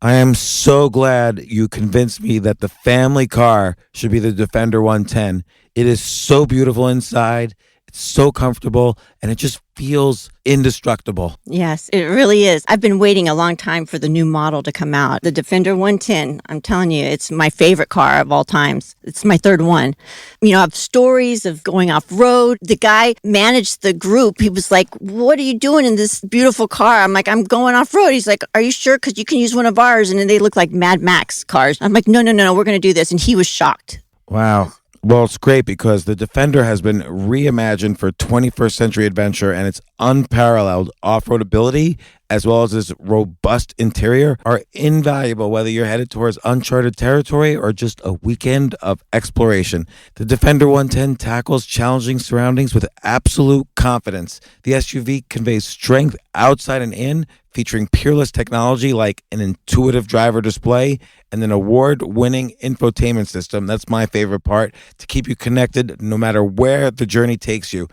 I am so glad you convinced me that the family car should be the Defender 110. It is so beautiful inside. It's so comfortable, and it just feels indestructible. Yes, it really is. I've been waiting a long time for the new model to come out. The Defender 110, I'm telling you, it's my favorite car of all times. It's my third one. You know, I have stories of going off-road. The guy managed the group. He was like, what are you doing in this beautiful car? I'm like, I'm going off-road. He's like, are you sure? Because you can use one of ours. And then they look like Mad Max cars. I'm like, no, we're going to do this. And he was shocked. Wow. Well, it's great because the Defender has been reimagined for 21st century adventure, and its unparalleled off-road ability, as well as its robust interior, are invaluable whether you're headed towards uncharted territory or just a weekend of exploration. The Defender 110 tackles challenging surroundings with absolute confidence. The SUV conveys strength outside and in, featuring peerless technology like an intuitive driver display and an award-winning infotainment system. That's my favorite part, to keep you connected no matter where the journey takes you.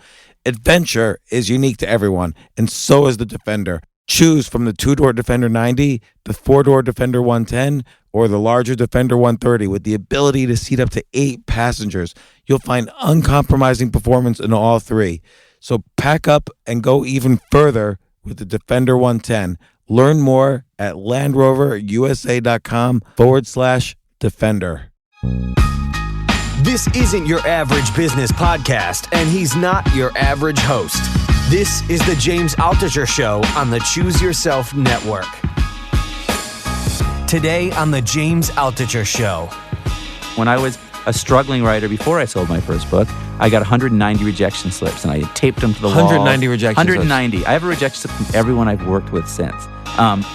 Adventure is unique to everyone, and so is the Defender. Choose from the 2-door Defender 90, the 4-door Defender 110, or the larger Defender 130 with the ability to seat up to 8 passengers. You'll find uncompromising performance in all three. So pack up and go even further with the Defender 110. Learn more at LandRoverUSA.com/Defender. This isn't your average business podcast, and he's not your average host. This is the James Altucher Show on the Choose Yourself Network. Today on the James Altucher Show. When I was a struggling writer before I sold my first book, I got 190 rejection slips, and I taped them to the walls. 190 rejection slips? 190. I have a rejection slip from everyone I've worked with since.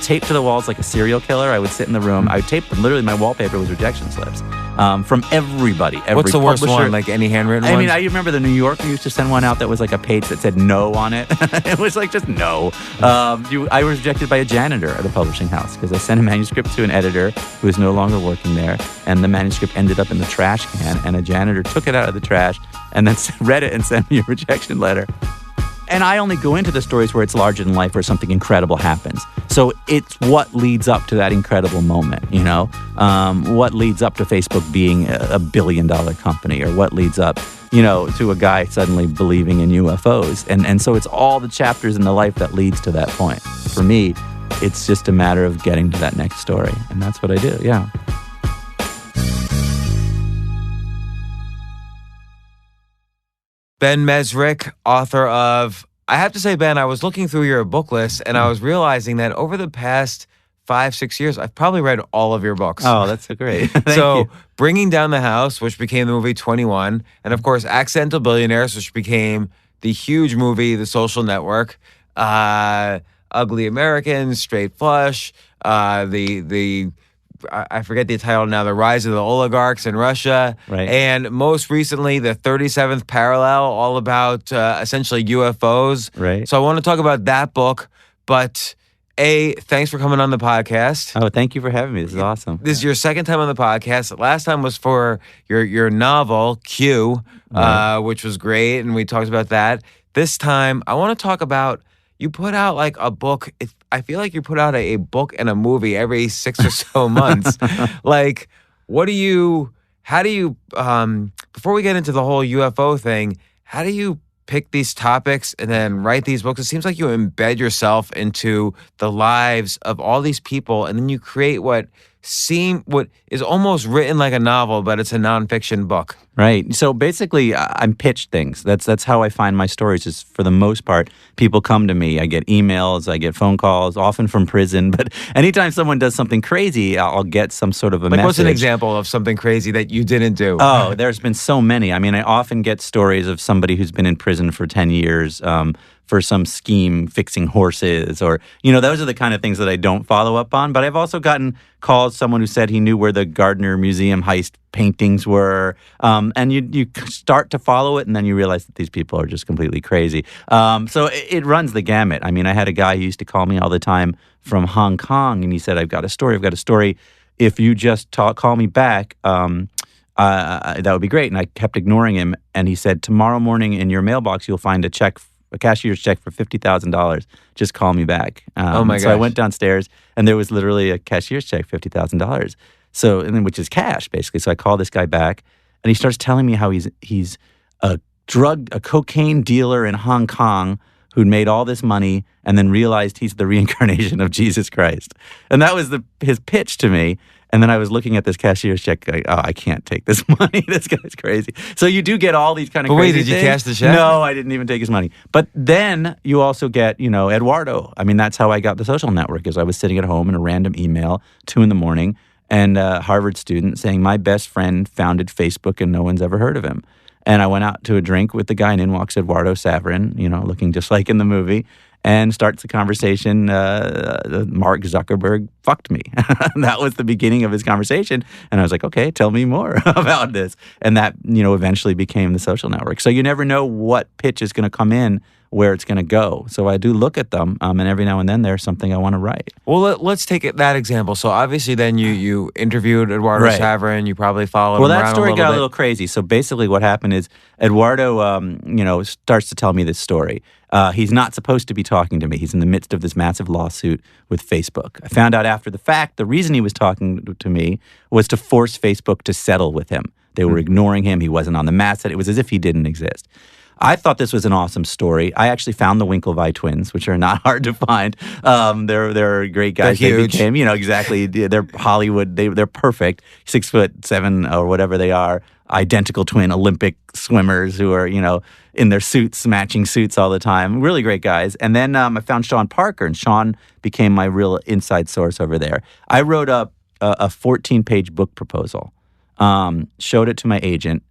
Taped to the walls like a serial killer. I would sit in the room. I would tape them. Literally, my wallpaper was rejection slips from everybody. What's the worst publisher. one? Like any handwritten one? I mean, I remember the New Yorker used to send one out that was like a page that said no on it. It was like just no. I was rejected by a janitor at a publishing house because I sent a manuscript to an editor who is no longer working there, and the manuscript ended up in the trash can, and a janitor took it out of the trash and then read it and sent me a rejection letter. And I only go into the stories where it's larger than life, where something incredible happens. So it's what leads up to that incredible moment, you know? What leads up to Facebook being a billion-dollar company, or what leads up, you know, to a guy suddenly believing in UFOs. And so it's all the chapters in the life that leads to that point. For me, it's just a matter of getting to that next story. And that's what I do, yeah. Ben Mezrich, author of, I have to say, Ben, I was looking through your book list and I was realizing that over the past 5-6 years, I've probably read all of your books. Oh, that's so great. Thank you. Bringing Down the House, which became the movie 21, and of course, Accidental Billionaires, which became the huge movie, The Social Network, Ugly Americans, Straight Flush, I forget the title now, The Rise of the Oligarchs in Russia. Right. And most recently, The 37th Parallel, all about essentially UFOs. Right. So I want to talk about that book. But thanks for coming on the podcast. Oh, thank you for having me. This is awesome. This is your second time on the podcast. Last time was for your novel, Q, Right. which was great. And we talked about that. This time, I want to talk about, you put out like a book. I feel like you put out a book and a movie every 6 or so months. Like, how do you, before we get into the whole UFO thing, how do you pick these topics and then write these books? It seems like you embed yourself into the lives of all these people, and then you create what is almost written like a novel, but it's a nonfiction book. Right. So basically, I'm pitched things. That's how I find my stories. Is for the most part, people come to me. I get emails, I get phone calls, often from prison. But anytime someone does something crazy, I'll get some sort of a message. What's an example of something crazy that you didn't do? Oh, there's been so many. I mean, I often get stories of somebody who's been in prison for 10 years. For some scheme fixing horses, or, you know, those are the kind of things that I don't follow up on. But I've also gotten calls, someone who said he knew where the Gardner Museum heist paintings were. And you start to follow it, and then you realize that these people are just completely crazy. So it runs the gamut. I mean, I had a guy who used to call me all the time from Hong Kong, and he said, I've got a story. If you just call me back, that would be great. And I kept ignoring him. And he said, tomorrow morning in your mailbox, you'll find a check a cashier's check for $50,000. Just call me back. Oh my So I gosh. went downstairs, and there was literally a cashier's check, $50,000. So, and then which is cash basically. So I call this guy back, and he starts telling me how he's a cocaine dealer in Hong Kong who'd made all this money and then realized he's the reincarnation of Jesus Christ. And that was his pitch to me. And then I was looking at this cashier's check, like, oh, I can't take this money. This guy's crazy. So you do get all these kind of But crazy wait, did you things. cash the check? No, I didn't even take his money. But then you also get, Eduardo. I mean, that's how I got The Social Network, is I was sitting at home in a random email, 2 a.m, and a Harvard student saying, my best friend founded Facebook and no one's ever heard of him. And I went out to a drink with the guy, and in walks Eduardo Saverin, looking just like in the movie, and starts the conversation. Mark Zuckerberg fucked me. That was the beginning of his conversation. And I was like, okay, tell me more about this. And that, eventually became The Social Network. So you never know what pitch is going to come in, where it's going to go. So I do look at them, and every now and then there's something I want to write. Well, let's take that example. So obviously then you interviewed Eduardo Right. Saverin. You probably followed him Well, around that story a little got bit. a little crazy. So basically what happened is Eduardo, starts to tell me this story. He's not supposed to be talking to me. He's in the midst of this massive lawsuit with Facebook. I found out after the fact the reason he was talking to me was to force Facebook to settle with him. They were ignoring him. He wasn't on the masthead. It was as if he didn't exist. I thought this was an awesome story. I actually found the Winklevi twins, which are not hard to find. They're great guys. They're huge. They became, exactly. They're Hollywood. They're perfect. 6'7" or whatever they are. Identical twin Olympic swimmers who are, in their suits, matching suits all the time. Really great guys. And then I found Sean Parker, and Sean became my real inside source over there. I wrote up a 14-page book proposal, showed it to my agent.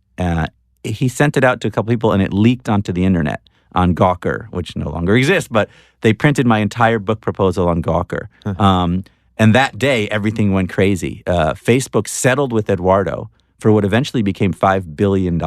He sent it out to a couple people, and it leaked onto the internet on Gawker, which no longer exists, but they printed my entire book proposal on Gawker. And that day, everything went crazy. Facebook settled with Eduardo for what eventually became $5 billion.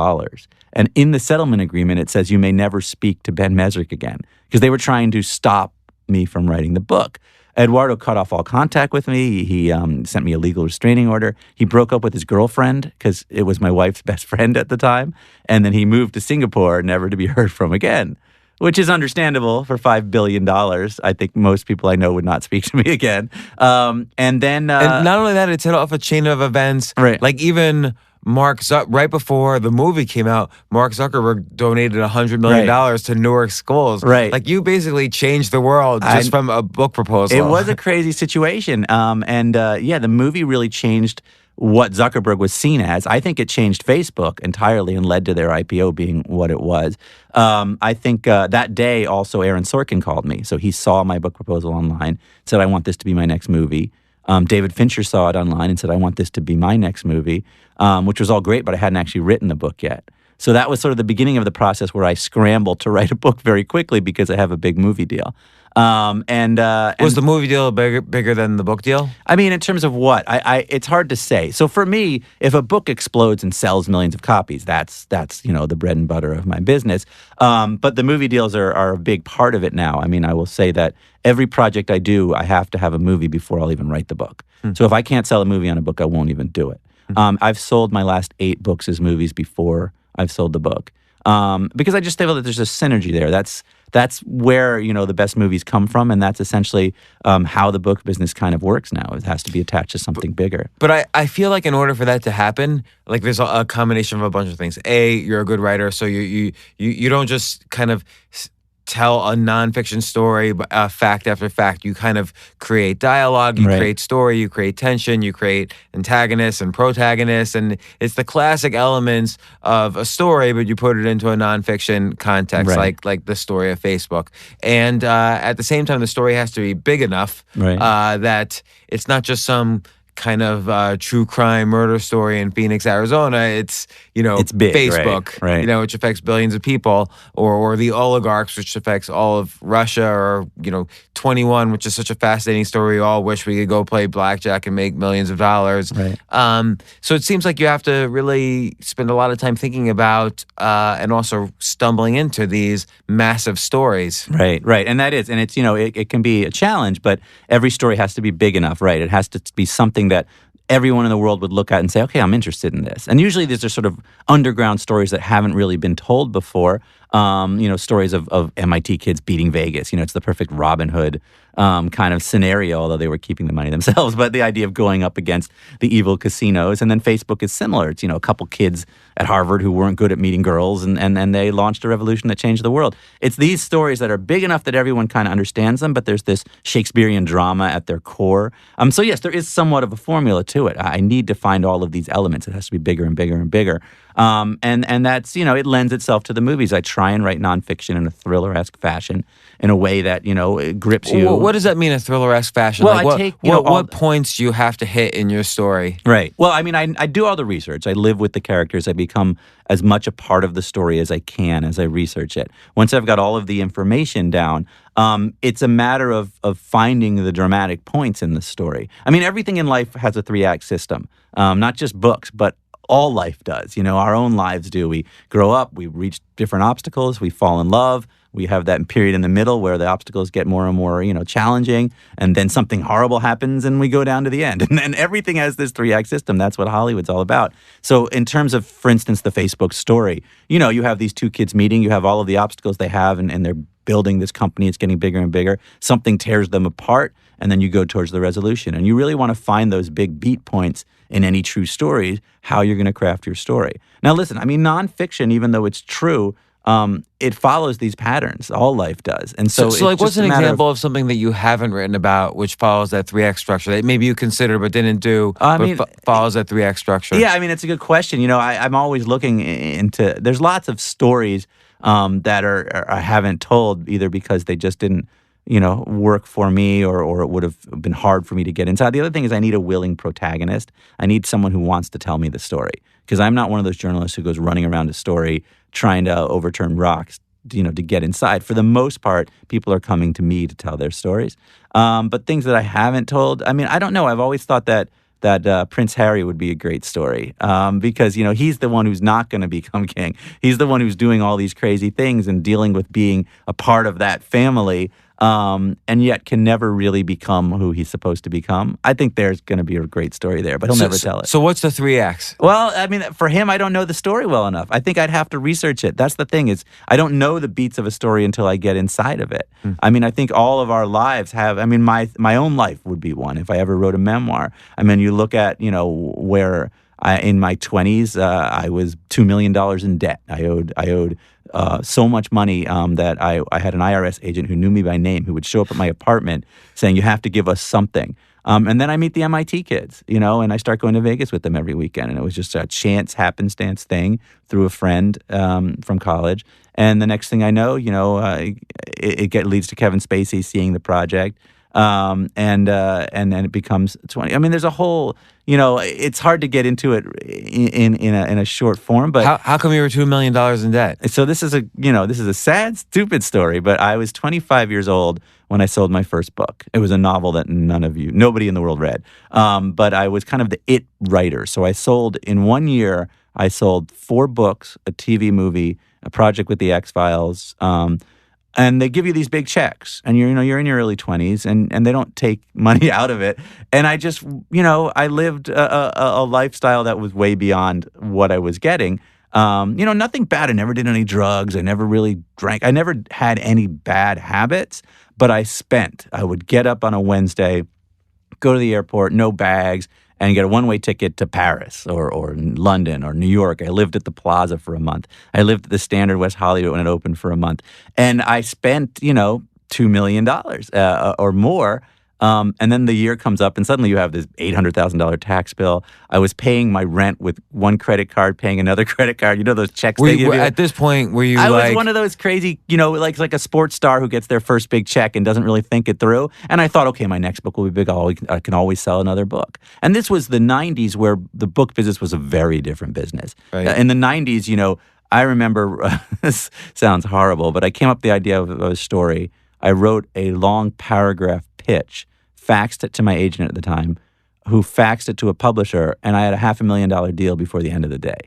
And in the settlement agreement, it says you may never speak to Ben Mezrich again, because they were trying to stop me from writing the book. Eduardo cut off all contact with me. He sent me a legal restraining order. He broke up with his girlfriend because it was my wife's best friend at the time. And then he moved to Singapore, never to be heard from again, which is understandable for $5 billion. I think most people I know would not speak to me again. And then... and not only that, it set off a chain of events. Right. Like even right before the movie came out, Mark Zuckerberg donated $100 million to Newark schools. Right. Like you basically changed the world just from a book proposal. It was a crazy situation. The movie really changed what Zuckerberg was seen as. I think it changed Facebook entirely and led to their IPO being what it was. I think that day also Aaron Sorkin called me. So he saw my book proposal online, said, I want this to be my next movie. David Fincher saw it online and said, I want this to be my next movie, which was all great, but I hadn't actually written the book yet. So that was sort of the beginning of the process where I scrambled to write a book very quickly because I have a big movie deal. Was the movie deal bigger than the book deal? I mean, in terms of what? It's hard to say. So for me, if a book explodes and sells millions of copies, that's the bread and butter of my business. But the movie deals are a big part of it now. I mean, I will say that every project I do, I have to have a movie before I'll even write the book. So if I can't sell a movie on a book, I won't even do it. I've sold my last 8 books as movies before I've sold the book. Because I just feel that there's a synergy there. That's where, the best movies come from, and that's essentially how the book business kind of works now. It has to be attached to something bigger. But I feel like in order for that to happen, like there's a combination of a bunch of things. A, you're a good writer, so you don't just kind of tell a nonfiction story, fact after fact. You kind of create dialogue, you create story, you create tension, you create antagonists and protagonists, and it's the classic elements of a story, but you put it into a nonfiction context, like the story of Facebook. And at the same time, the story has to be big enough that it's not just some kind of true crime murder story in Phoenix, Arizona. It's big, Facebook, right. Which affects billions of people, or the oligarchs, which affects all of Russia, or 21, which is such a fascinating story. We all wish we could go play blackjack and make millions of dollars. Right. So it seems like you have to really spend a lot of time thinking about and also stumbling into these massive stories. Right. And that is, and it's it can be a challenge, but every story has to be big enough, right? It has to be something that everyone in the world would look at and say, okay, I'm interested in this. And usually these are sort of underground stories that haven't really been told before. Stories of MIT kids beating Vegas. It's the perfect Robin Hood kind of scenario, although they were keeping the money themselves. But the idea of going up against the evil casinos. And then Facebook is similar. It's, a couple kids at Harvard who weren't good at meeting girls, and they launched a revolution that changed the world. It's these stories that are big enough that everyone kind of understands them, but there's this Shakespearean drama at their core. So yes, there is somewhat of a formula to it. I need to find all of these elements. It has to be bigger and bigger and bigger. And that's, it lends itself to the movies. I try and write nonfiction in a thriller-esque fashion in a way that, it grips you. What does that mean, a thriller-esque fashion? Well, like I take, what points do you have to hit in your story? Right. Well, I do all the research. I live with the characters. I become as much a part of the story as I can as I research it. Once I've got all of the information down, it's a matter of finding the dramatic points in the story. Everything in life has a 3-act system, not just books, but all life does. Our own lives do. We grow up, we reach different obstacles, we fall in love, we have that period in the middle where the obstacles get more and more, challenging, and then something horrible happens and we go down to the end. And then everything has this 3-act system. That's what Hollywood's all about. So in terms of, for instance, the Facebook story, you have these two kids meeting, you have all of the obstacles they have, and they're building this company. It's getting bigger and bigger. Something tears them apart, and then you go towards the resolution. And you really want to find those big beat points in any true story, how you're going to craft your story. Now, listen, nonfiction, even though it's true, it follows these patterns. All life does. And so like, what's an example of something that you haven't written about which follows that 3-act structure that maybe you considered but didn't do, follows that 3-act structure? Yeah, it's a good question. I'm always looking into, there's lots of stories that I haven't told, either because they just didn't, work for me, or it would have been hard for me to get inside. The other thing is I need a willing protagonist. I need someone who wants to tell me the story, because I'm not one of those journalists who goes running around a story trying to overturn rocks, to get inside. For the most part, people are coming to me to tell their stories. But things that I haven't told, I don't know. I've always thought that Prince Harry would be a great story, because, he's the one who's not going to become king. He's the one who's doing all these crazy things and dealing with being a part of that family, and yet can never really become who he's supposed to become. I think there's going to be a great story there, but he'll never tell it. So what's the 3 acts? Well, for him, I don't know the story well enough. I think I'd have to research it. That's the thing, is I don't know the beats of a story until I get inside of it. I think all of our lives have, my own life would be one if I ever wrote a memoir. You look at, where in my 20s, I was $2 million in debt. I owed so much money that I had an IRS agent who knew me by name, who would show up at my apartment saying, "You have to give us something." And then I meet the MIT kids, and I start going to Vegas with them every weekend. And it was just a chance, happenstance thing through a friend from college. And the next thing I know, it leads to Kevin Spacey seeing the project. And then it becomes 20. There's a whole, it's hard to get into it in a short form. But how come you were $2 million in debt? So this is a sad, stupid story. But I was 25 years old when I sold my first book. It was a novel that nobody in the world read. But I was kind of the it writer. So in 1 year, I sold 4 books, a TV movie, a project with the X-Files. And they give you these big checks, and you're in your early 20s, and they don't take money out of it. And I just, I lived a lifestyle that was way beyond what I was getting. Nothing bad. I never did any drugs. I never really drank. I never had any bad habits, but I would get up on a Wednesday, go to the airport, no bags, and get a one-way ticket to Paris or London or New York. I lived at the Plaza for a month. I lived at the Standard West Hollywood when it opened for a month. And I spent, $2 million or more. And then the year comes up and suddenly you have this $800,000 tax bill. I was paying my rent with one credit card, paying another credit card. Those checks they give you? At this point, were you I was one of those crazy, like a sports star who gets their first big check and doesn't really think it through. And I thought, okay, my next book will be big. I can always sell another book. And this was the 90s where the book business was a very different business. Right. In the 90s, I remember, this sounds horrible, but I came up with the idea of a story. I wrote a long paragraph pitch, faxed it to my agent at the time, who faxed it to a publisher, and I had a $500,000 deal before the end of the day.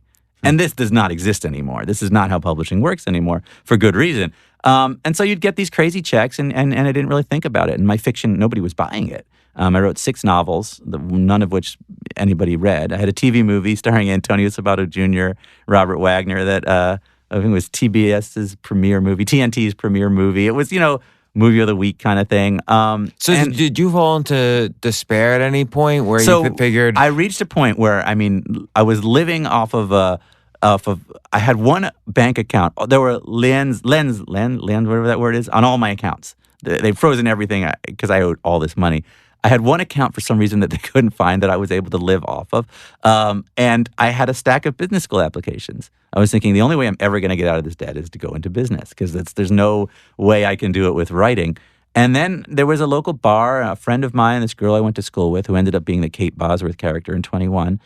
And this does not exist anymore. This is not how publishing works anymore, for good reason. And so you'd get these crazy checks, and I didn't really think about it. And my fiction, nobody was buying it. I wrote 6 novels, none of which anybody read. I had a TV movie starring Antonio Sabato Jr., Robert Wagner, that I think it was TBS's premiere movie, TNT's premiere movie. It was, movie of the week kind of thing. Did you fall into despair at any point where you figured? I reached a point where, I was living off of I had one bank account. There were lens, whatever that word is, on all my accounts. They've frozen everything because I owed all this money. I had one account for some reason that they couldn't find that I was able to live off of. And I had a stack of business school applications. I was thinking the only way I'm ever going to get out of this debt is to go into business because there's no way I can do it with writing. And then there was a local bar, a friend of mine, this girl I went to school with who ended up being the Kate Bosworth character in 21,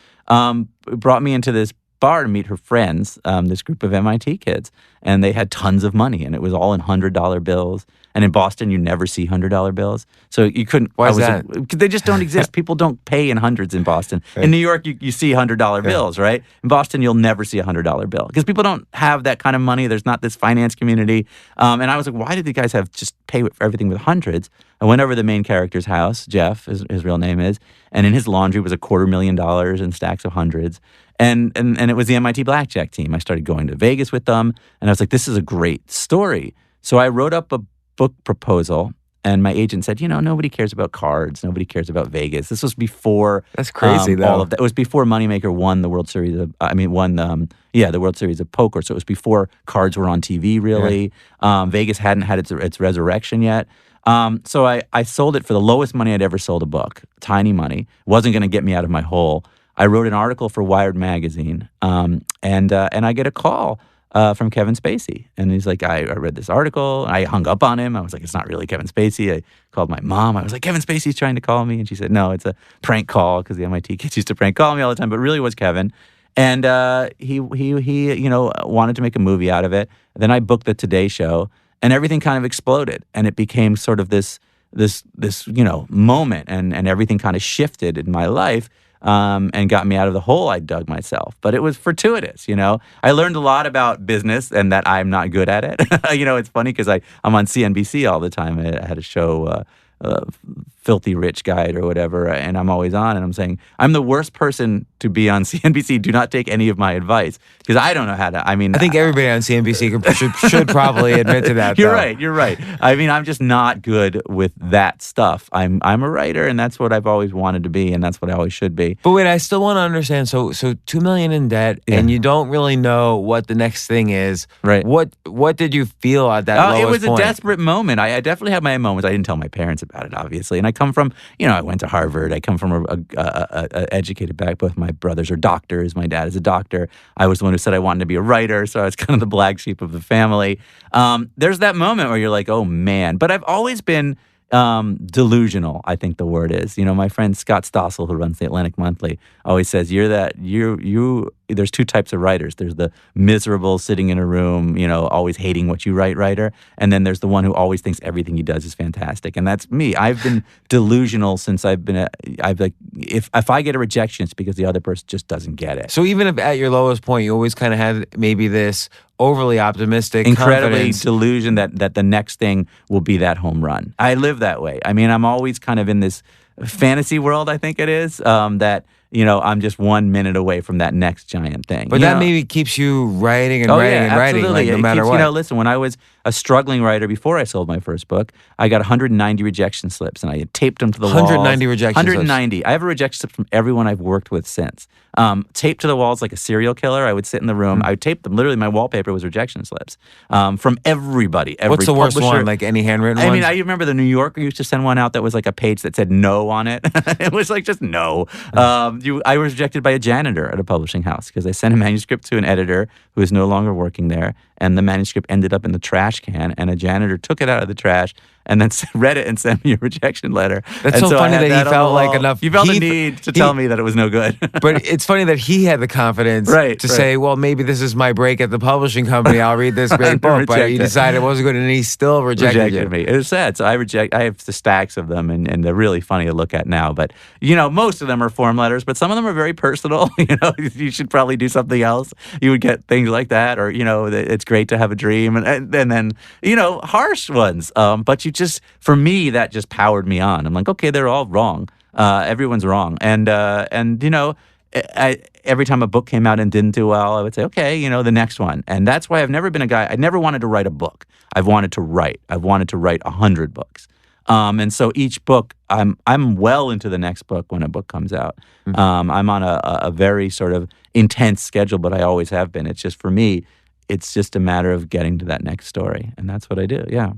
brought me into this bar to meet her friends, this group of MIT kids. And they had tons of money and it was all in $100 bills. And in Boston, you never see $100 bills. So you couldn't. Why is that? They just don't exist. People don't pay in hundreds in Boston. Right. In New York, you see $100 bills, right? In Boston, you'll never see a $100 bill because people don't have that kind of money. There's not this finance community. And I was like, why did the guys have just pay for everything with hundreds? I went over to the main character's house, Jeff, his real name is, and in his laundry was $250,000 and stacks of hundreds. And it was the MIT blackjack team. I started going to Vegas with them, and I was like, this is a great story. So I wrote up a book proposal, and my agent said, nobody cares about cards. Nobody cares about Vegas. This was before that's crazy. Though all of that. It was before Moneymaker won the World Series of. The World Series of Poker. So it was before cards were on TV. Really, Vegas hadn't had its resurrection yet. So I sold it for the lowest money I'd ever sold a book. Tiny money. Wasn't going to get me out of my hole. I wrote an article for Wired magazine, and I get a call from Kevin Spacey. And he's like, I read this article. I hung up on him. I was like, it's not really Kevin Spacey. I called my mom. I was like, Kevin Spacey's trying to call me. And she said, no, it's a prank call because the MIT kids used to prank call me all the time, but it really was Kevin. And he wanted to make a movie out of it. Then I booked the Today Show and everything kind of exploded. And it became sort of this moment and everything kind of shifted in my life. And got me out of the hole I dug myself. But it was fortuitous, I learned a lot about business and that I'm not good at it. It's funny because I'm on CNBC all the time. I had a show, Filthy Rich Guide or whatever, and I'm always on, and I'm saying, I'm the worst person to be on CNBC. Do not take any of my advice because I don't know how to. I think everybody on CNBC should probably admit to that. You're right. I'm just not good with that stuff. I'm a writer, and that's what I've always wanted to be, and that's what I always should be. But wait, I still want to understand. So $2 million in debt, and you don't really know what the next thing is. Right. What did you feel at that lowest point? It was a desperate moment. I definitely had my moments. I didn't tell my parents about it, obviously, and I come from, I went to Harvard. I come from a educated background. Both my brothers are doctors. My dad is a doctor. I was the one who said I wanted to be a writer, so I was kind of the black sheep of the family. There's that moment where you're like, oh man. But I've always been delusional, I think the word is. My friend Scott Stossel, who runs the Atlantic Monthly, always says there's two types of writers. There's the miserable, sitting in a room, always hating what you write writer. And then there's the one who always thinks everything he does is fantastic. And that's me. I've been delusional since if I get a rejection, it's because the other person just doesn't get it. So even if at your lowest point, you always kind of had maybe this overly optimistic, incredibly confidence. Delusion that the next thing will be that home run. I live that way. I'm always kind of in this fantasy world, I think it is, that I'm just 1 minute away from that next giant thing. But that maybe keeps you writing and writing and writing, like, no matter what. Listen, when I was a struggling writer before I sold my first book, I got 190 rejection slips, and I had taped them to the walls. 190 rejection slips? 190. I have a rejection slip from everyone I've worked with since. Taped to the walls like a serial killer. I would sit in the room. I would tape them. Literally, my wallpaper was rejection slips from everybody. What's the worst publisher. one? Like any handwritten ones? I remember the New Yorker used to send one out that was like a page that said no on it. It was like just no. I was rejected by a janitor at a publishing house because I sent a manuscript to an editor who is no longer working there, and the manuscript ended up in the trash can, and a janitor took it out of the trash and then read it and sent me a rejection letter. That's so funny that he felt like enough. He felt the need to tell me that it was no good. But it's funny that he had the confidence to say, well, maybe this is my break at the publishing company. I'll read this great book. But he decided it wasn't good, and he still rejected me. It was sad. So I have the stacks of them, and they're really funny to look at now. But, most of them are form letters, but some of them are very personal. You should probably do something else. You would get things like that, or, it's great to have a dream. And then, harsh ones. But for me, that just powered me on. I'm like, okay, they're all wrong. Everyone's wrong. And every time a book came out and didn't do well, I would say, okay, the next one. And that's why I've never been a guy. I never wanted to write a book. I've wanted to write. I've wanted to write 100 books. And so each book, I'm well into the next book when a book comes out. I'm on a very sort of intense schedule, but I always have been. It's just, for me, it's just a matter of getting to that next story, and that's what I do. Yeah.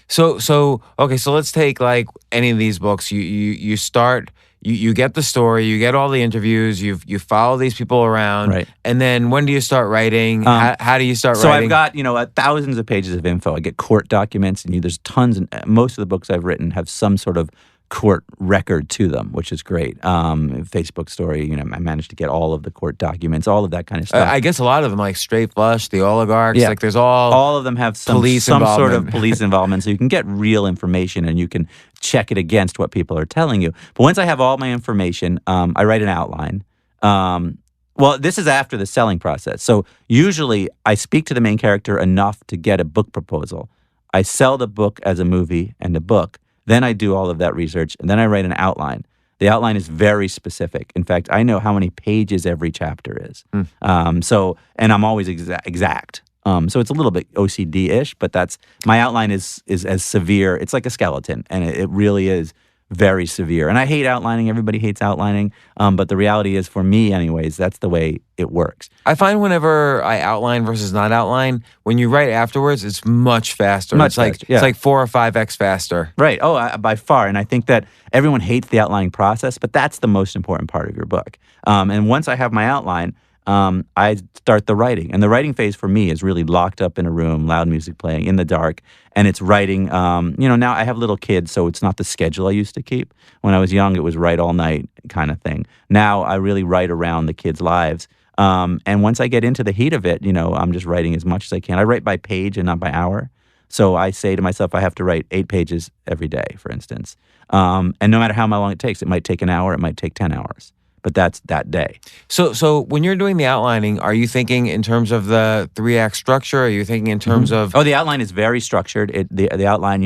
So okay, so let's take like any of these books. You start. You get the story, you get all the interviews, you follow these people around, right? And then when do you start writing? How do you start writing? So I've got thousands of pages of info. I get court documents, and there's tons. And most of the books I've written have some sort of court record to them, which is great. Facebook story, I managed to get all of the court documents, all of that kind of stuff. I guess a lot of them, like Straight Flush, the oligarchs, yeah. like there's all of them have some sort of police involvement, so you can get real information and you can check it against what people are telling you. But once I have all my information, I write an outline. Well, this is after the selling process. So usually I speak to the main character enough to get a book proposal. I sell the book as a movie and a book. Then I do all of that research, and then I write an outline. The outline is very specific. In fact, I know how many pages every chapter is. And I'm always exact. So it's a little bit OCD-ish, but my outline is as severe. It's like a skeleton, and it really is very severe. And I hate outlining. Everybody hates outlining. But the reality is, for me anyways, that's the way it works. I find whenever I outline versus not outline, when you write afterwards, it's much faster. It's like 4 or 5x faster. Right. Oh, by far. And I think that everyone hates the outlining process, but that's the most important part of your book. And once I have my outline, I start the writing. And the writing phase for me is really locked up in a room, loud music playing, in the dark. And it's writing, now I have little kids, so it's not the schedule I used to keep. When I was young, it was write all night kind of thing. Now I really write around the kids' lives. And once I get into the heat of it, I'm just writing as much as I can. I write by page and not by hour. So I say to myself, I have to write 8 pages every day, for instance. And no matter how long it takes, it might take an hour, it might take 10 hours. But that's that day. So when you're doing the outlining, are you thinking in terms of the 3-act structure? Are you thinking in terms of... Oh, the outline is very structured. The outline,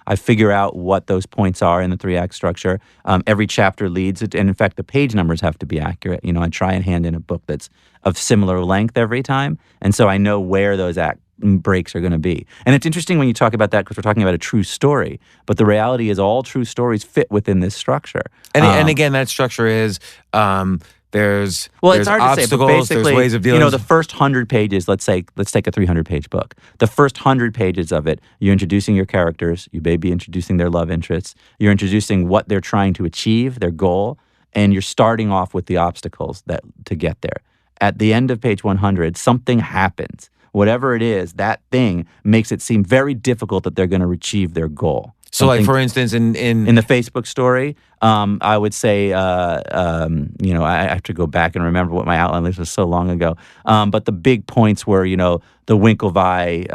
I figure out what those points are in the 3-act structure. Every chapter leads it. And in fact, the page numbers have to be accurate. I try and hand in a book that's of similar length every time. And so I know where those breaks are going to be. And it's interesting when you talk about that because we're talking about a true story. But the reality is all true stories fit within this structure. And again, that structure is there's it's hard obstacles, to say, but basically, there's ways of dealing. The first 100 pages, let's take a 300-page book. The first 100 pages of it, you're introducing your characters. You may be introducing their love interests. You're introducing what they're trying to achieve, their goal, and you're starting off with the obstacles to get there. At the end of page 100, something happens. Whatever it is, that thing makes it seem very difficult that they're going to achieve their goal. So, like, for instance, in the Facebook story, I would say, I have to go back and remember what my outline was so long ago. But the big points were, the Winklevi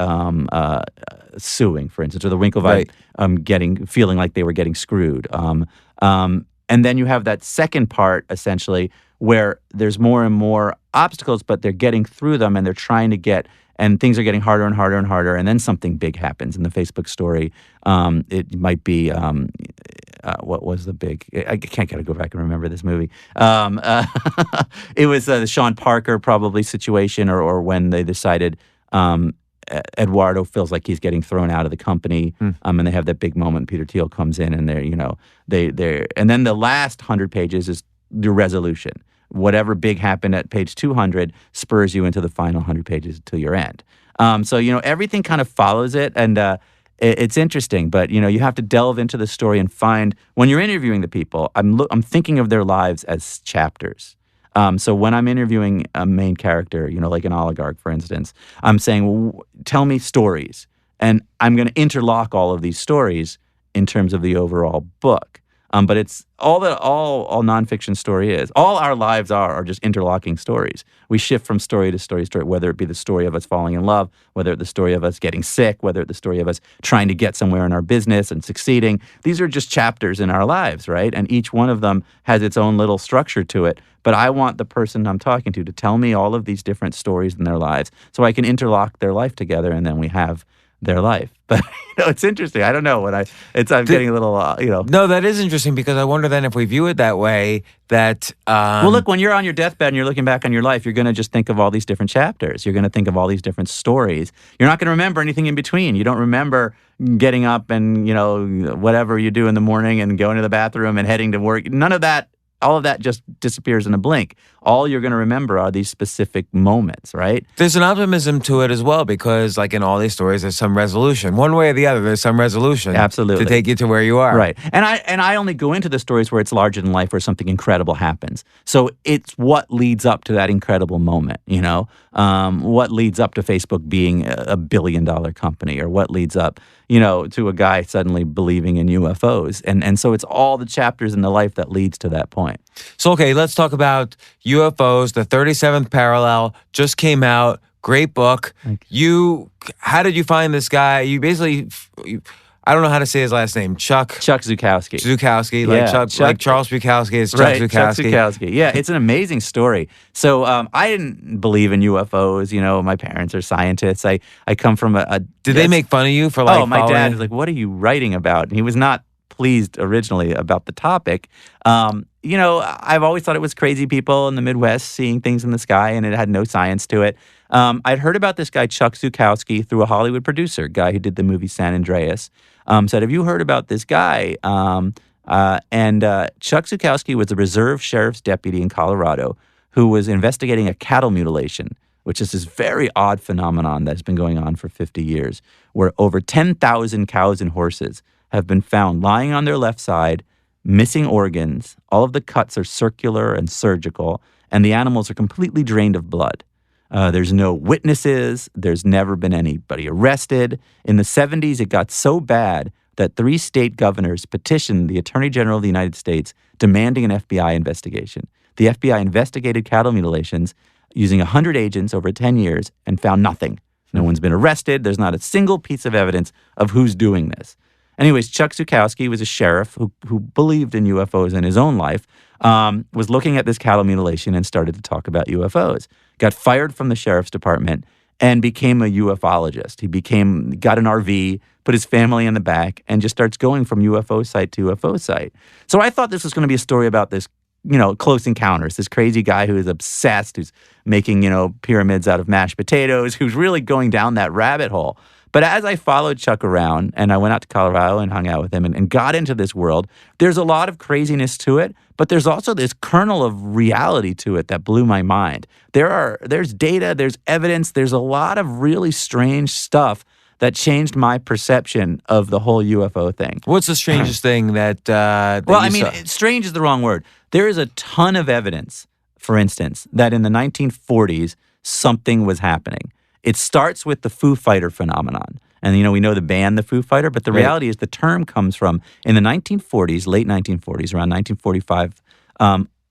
suing, for instance, or the Winklevi feeling like they were getting screwed. And then you have that second part, essentially, where there's more and more obstacles, but they're getting through them and they're trying to get. And things are getting harder and harder and harder, and then something big happens. In the Facebook story, it might be, what was the big... I can't go back and remember this movie. It was the Sean Parker probably situation, or when they decided Eduardo feels like he's getting thrown out of the company, and they have that big moment. Peter Thiel comes in, and they're and then the last 100 pages is the resolution. Whatever big happened at page 200 spurs you into the final 100 pages till your end. So, everything kind of follows it, and it's interesting. But, you have to delve into the story and find, when you're interviewing the people, I'm thinking of their lives as chapters. So when I'm interviewing a main character, like an oligarch, for instance, I'm saying, well, tell me stories. And I'm going to interlock all of these stories in terms of the overall book. But it's all nonfiction story is. All our lives are just interlocking stories. We shift from story to story, whether it be the story of us falling in love, whether it's the story of us getting sick, whether it's the story of us trying to get somewhere in our business and succeeding. These are just chapters in our lives, right? And each one of them has its own little structure to it. But I want the person I'm talking to tell me all of these different stories in their lives so I can interlock their life together, and then we have their life. But it's interesting. I don't know what I'm getting a little, No, that is interesting because I wonder then if we view it that way that. Well, look, when you're on your deathbed and you're looking back on your life, you're going to just think of all these different chapters. You're going to think of all these different stories. You're not going to remember anything in between. You don't remember getting up and, whatever you do in the morning and going to the bathroom and heading to work. None of that. All of that just disappears in a blink. All you're going to remember are these specific moments, right? There's an optimism to it as well because, like in all these stories, there's some resolution. One way or the other, there's some resolution. Absolutely. To take you to where you are. Right. And I only go into the stories where it's larger than life, where something incredible happens. So it's what leads up to that incredible moment, what leads up to Facebook being a $1 billion company, or what leads up, to a guy suddenly believing in UFOs. And so it's all the chapters in the life that leads to that point. So, okay, let's talk about UFOs. The 37th Parallel just came out. Great book. How did you find this guy? You basically, I don't know how to say his last name. Chuck Zukowski. Zukowski, Chuck, like Charles Bukowski is Chuck right, Zukowski. Chuck Zukowski. Yeah, it's an amazing story. So I didn't believe in UFOs. My parents are scientists. I come from Did they make fun of you for like? Oh, my dad following? was like, "What are you writing about?" And he was not pleased originally about the topic. I've always thought it was crazy people in the Midwest seeing things in the sky, and it had no science to it. I'd heard about this guy, Chuck Zukowski, through a Hollywood producer, guy who did the movie San Andreas. Said, have you heard about this guy? And Chuck Zukowski was a reserve sheriff's deputy in Colorado who was investigating a cattle mutilation, which is this very odd phenomenon that's been going on for 50 years, where over 10,000 cows and horses have been found lying on their left side, missing organs. All of the cuts are circular and surgical, and the animals are completely drained of blood. There's no witnesses. There's never been anybody arrested. In the 70s, it got so bad that 3 state governors petitioned the Attorney General of the United States demanding an FBI investigation. The FBI investigated cattle mutilations using 100 agents over 10 years and found nothing. No one's been arrested. There's not a single piece of evidence of who's doing this. Anyways, Chuck Zukowski was a sheriff who believed in UFOs in his own life, was looking at this cattle mutilation and started to talk about UFOs. Got fired from the sheriff's department and became a ufologist. He got an RV, put his family in the back, and just starts going from UFO site to UFO site. So I thought this was going to be a story about this, Close Encounters, this crazy guy who is obsessed, who's making, pyramids out of mashed potatoes, who's really going down that rabbit hole. But as I followed Chuck around and I went out to Colorado and hung out with him and got into this world, there's a lot of craziness to it, but there's also this kernel of reality to it that blew my mind. There's data, there's evidence, there's a lot of really strange stuff that changed my perception of the whole UFO thing. What's the strangest thing that strange is the wrong word. There is a ton of evidence, for instance, that in the 1940s, something was happening. It starts with the Foo Fighter phenomenon. And, we know the band, the Foo Fighter, but the reality is the term comes from, in the 1940s, late 1940s, around 1945,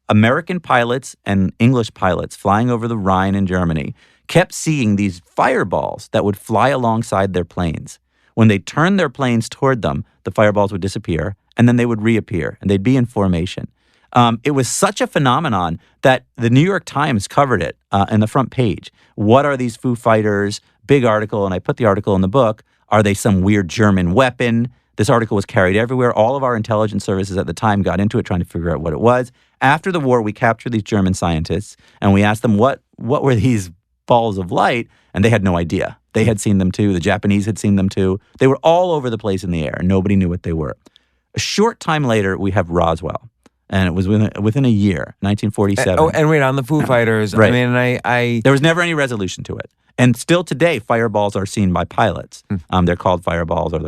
American pilots and English pilots flying over the Rhine in Germany kept seeing these fireballs that would fly alongside their planes. When they turned their planes toward them, the fireballs would disappear, and then they would reappear, and they'd be in formation. It was such a phenomenon that the New York Times covered it in the front page. What are these Foo Fighters? Big article, and I put the article in the book. Are they some weird German weapon? This article was carried everywhere. All of our intelligence services at the time got into it trying to figure out what it was. After the war, we captured these German scientists, and we asked them what were these balls of light, and they had no idea. They had seen them too. The Japanese had seen them too. They were all over the place in the air. Nobody knew what they were. A short time later, we have Roswell. And it was within a year, 1947. And wait, on the Foo Fighters, Right. I mean, There was never any resolution to it. And still today, fireballs are seen by pilots. They're called fireballs, or